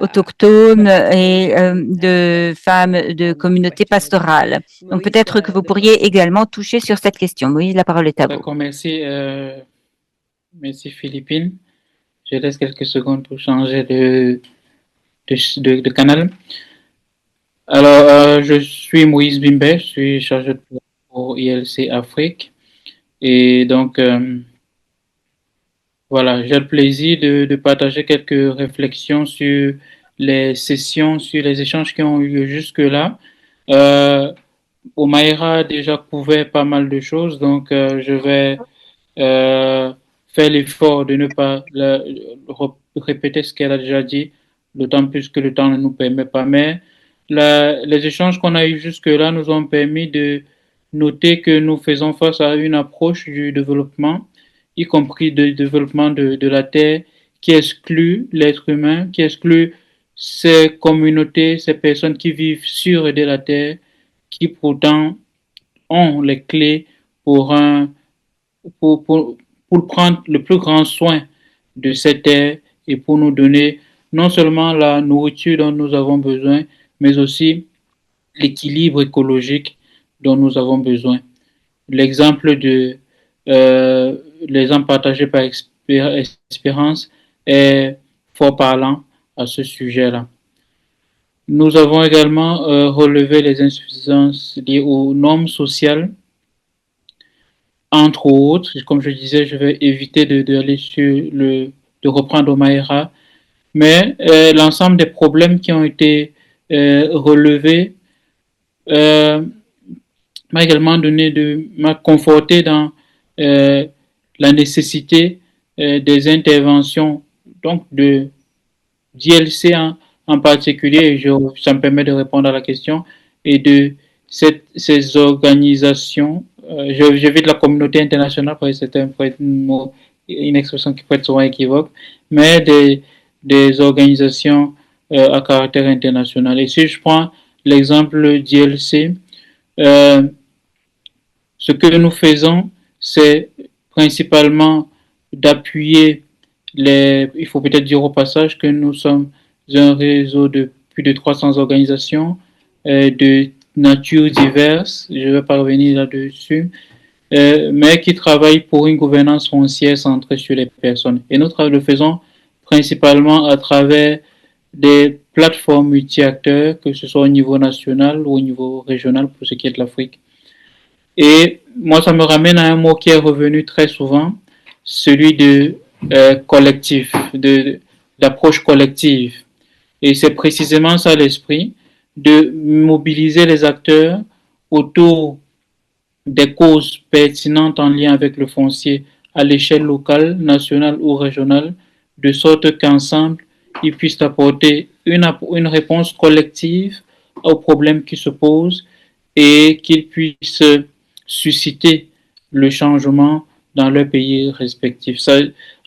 autochtones et de femmes de communautés pastorales. Donc peut-être que vous pourriez également toucher sur cette question. Moïse, la parole est à vous. D'accord, merci. Merci Philippine. Je laisse quelques secondes pour changer de canal. Alors, je suis Moïse Bimbe, je suis chargé de pour ILC Afrique. Et donc, voilà, j'ai le plaisir de partager quelques réflexions sur les sessions, sur les échanges qui ont eu lieu jusque-là. Omaïra a déjà couvert pas mal de choses, donc je vais faire l'effort de ne pas répéter ce qu'elle a déjà dit, d'autant plus que le temps ne nous permet pas. Mais les échanges qu'on a eus jusque-là nous ont permis de noter que nous faisons face à une approche du développement, y compris du développement de la Terre, qui exclut l'être humain, qui exclut ces communautés, ces personnes qui vivent sur et de la Terre, qui pourtant ont les clés pour prendre le plus grand soin de cette terre et pour nous donner non seulement la nourriture dont nous avons besoin, mais aussi l'équilibre écologique dont nous avons besoin. L'exemple partagé par Espérance est fort parlant à ce sujet-là. Nous avons également relevé les insuffisances liées aux normes sociales. Entre autres, comme je disais, je vais éviter d'aller de reprendre Omaïra, mais l'ensemble des problèmes qui ont été relevés m'a également m'a conforté dans la nécessité des interventions, donc de d'ILC en particulier, et ça me permet de répondre à la question, et de ces organisations. J'évite la communauté internationale parce que c'est une expression qui peut être souvent équivoque, mais des organisations à caractère international. Et si je prends l'exemple d'ILC, ce que nous faisons, c'est principalement d'appuyer il faut peut-être dire au passage que nous sommes un réseau de plus de 300 organisations de nature diverse, je vais pas revenir là-dessus, mais qui travaillent pour une gouvernance foncière centrée sur les personnes. Et nous le faisons principalement à travers des plateformes multi-acteurs, que ce soit au niveau national ou au niveau régional pour ce qui est de l'Afrique. Et moi, ça me ramène à un mot qui est revenu très souvent, celui de collectif, d'approche collective. Et c'est précisément ça l'esprit, de mobiliser les acteurs autour des causes pertinentes en lien avec le foncier à l'échelle locale, nationale ou régionale, de sorte qu'ensemble, ils puissent apporter une réponse collective aux problèmes qui se posent et qu'ils puissent susciter le changement dans leur pays respectif. Ça,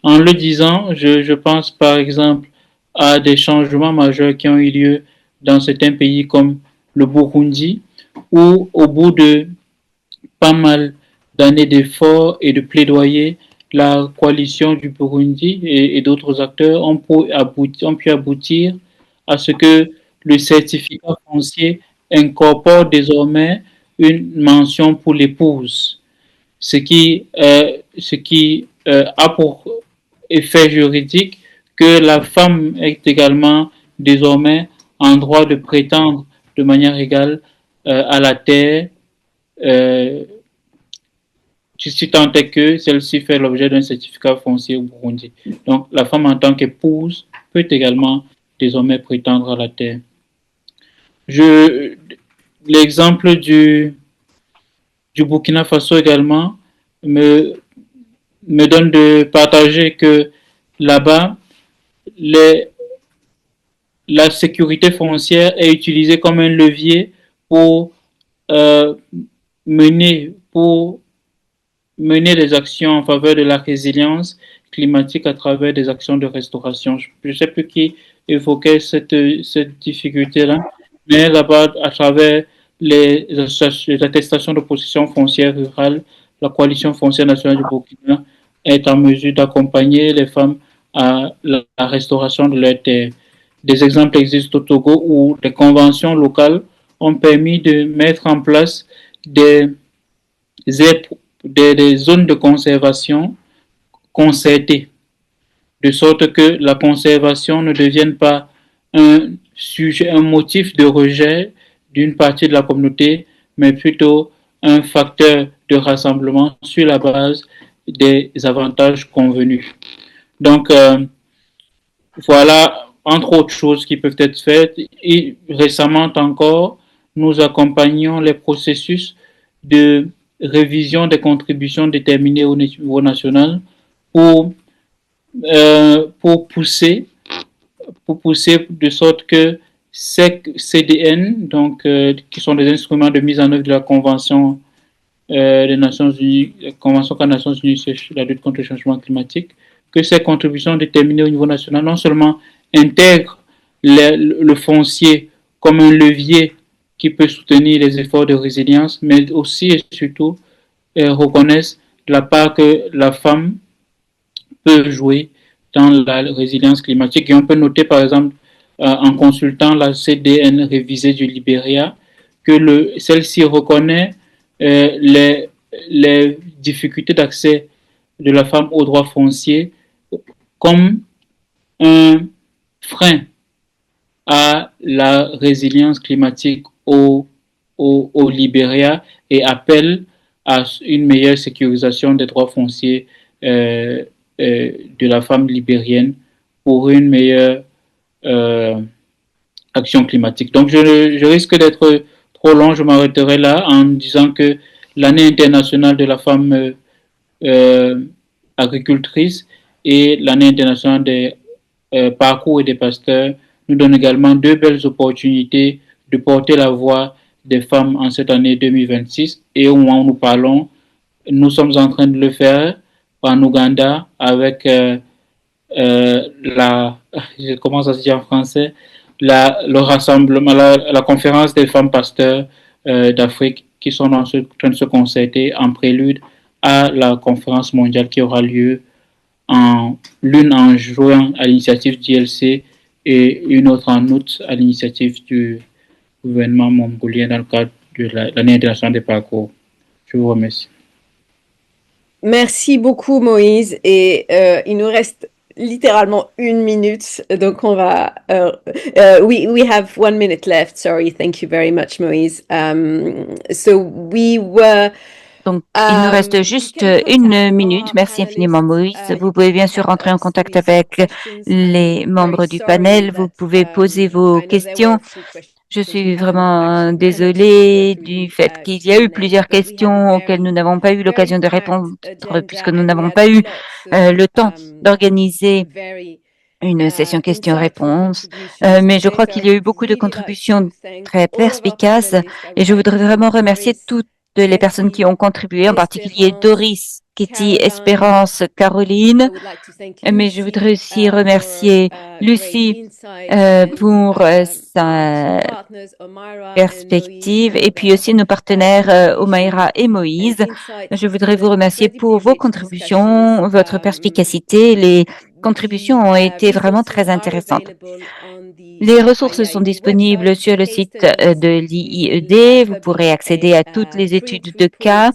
en le disant, je pense par exemple à des changements majeurs qui ont eu lieu dans certains pays comme le Burundi, où au bout de pas mal d'années d'efforts et de plaidoyer, la coalition du Burundi et d'autres acteurs ont pu aboutir à ce que le certificat foncier incorpore désormais une mention pour l'épouse, ce qui a pour effet juridique que la femme est également désormais en droit de prétendre de manière égale à la terre, si tant est que celle-ci fait l'objet d'un certificat foncier au Burundi. Donc la femme en tant qu'épouse peut également désormais prétendre à la terre. L'exemple du Burkina Faso également me donne de partager que là-bas, la sécurité foncière est utilisée comme un levier pour mener des actions en faveur de la résilience climatique à travers des actions de restauration. Je ne sais plus qui évoquait cette difficulté-là, mais là-bas, à travers les attestations de possession foncière rurale, la coalition foncière nationale du Burkina est en mesure d'accompagner les femmes à la restauration de leurs terres. Des exemples existent au Togo où des conventions locales ont permis de mettre en place des zones de conservation concertées, de sorte que la conservation ne devienne pas un motif de rejet d'une partie de la communauté, mais plutôt un facteur de rassemblement sur la base des avantages convenus. Donc, voilà, entre autres choses qui peuvent être faites. Et récemment encore, nous accompagnons les processus de révision des contributions déterminées au niveau national pour pousser de sorte que ces CDN, donc, qui sont des instruments de mise en œuvre de la Convention des Nations Unies, la Convention des Nations Unies sur la lutte contre le changement climatique, que ces contributions déterminées au niveau national non seulement intègrent le foncier comme un levier qui peut soutenir les efforts de résilience, mais aussi et surtout reconnaissent la part que la femme peut jouer dans la résilience climatique. Et on peut noter par exemple en consultant la CDN révisée du Libéria que celle-ci reconnaît les difficultés d'accès de la femme aux droits fonciers comme un frein à la résilience climatique au Libéria et appelle à une meilleure sécurisation des droits fonciers de la femme libérienne pour une meilleure action climatique. Donc je risque d'être trop long, je m'arrêterai là en disant que l'année internationale de la femme agricultrice et l'année internationale des parcours et des pasteurs nous donne également deux belles opportunités de porter la voix des femmes en cette année 2026. Et au moment où nous parlons, nous sommes en train de le faire en Ouganda avec comment ça se dit en français, le rassemblement, la conférence des femmes pasteurs d'Afrique qui sont en train de se concerter en prélude à la conférence mondiale qui aura lieu l'une en juin à l'initiative d'ILC et une autre en août à l'initiative du gouvernement mongolien dans le cadre de l'année internationale des parcours. Je vous remercie. Merci beaucoup Moïse et il nous reste littéralement 1 minute, donc on va. We have 1 minute left. Sorry, thank you very much, Moïse. So we were. Donc, il nous reste juste 1 minute. Merci infiniment, Moïse. Vous pouvez bien sûr rentrer en contact avec les membres du panel. Vous pouvez poser vos questions. Je suis vraiment désolée du fait qu'il y a eu plusieurs questions auxquelles nous n'avons pas eu l'occasion de répondre puisque nous n'avons pas eu le temps d'organiser une session questions-réponses. Mais je crois qu'il y a eu beaucoup de contributions très perspicaces et je voudrais vraiment remercier toutes les personnes qui ont contribué, en particulier Doris, Kitty, Espérance, Caroline. Mais je voudrais aussi remercier Lucie pour sa perspective et puis aussi nos partenaires Omaira et Moïse. Je voudrais vous remercier pour vos contributions, votre perspicacité. Les contributions ont été vraiment très intéressantes. Les ressources sont disponibles sur le site de l'IIED. Vous pourrez accéder à toutes les études de cas.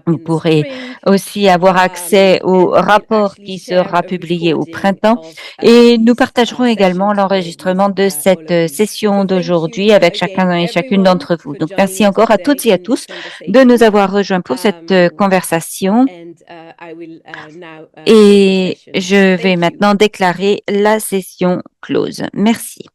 Vous pourrez aussi avoir accès au rapport qui sera publié au printemps. Et nous partagerons également l'enregistrement de cette session d'aujourd'hui avec chacun et chacune d'entre vous. Donc, merci encore à toutes et à tous de nous avoir rejoints pour cette conversation. Et je vais maintenant déclarer la session close. Merci.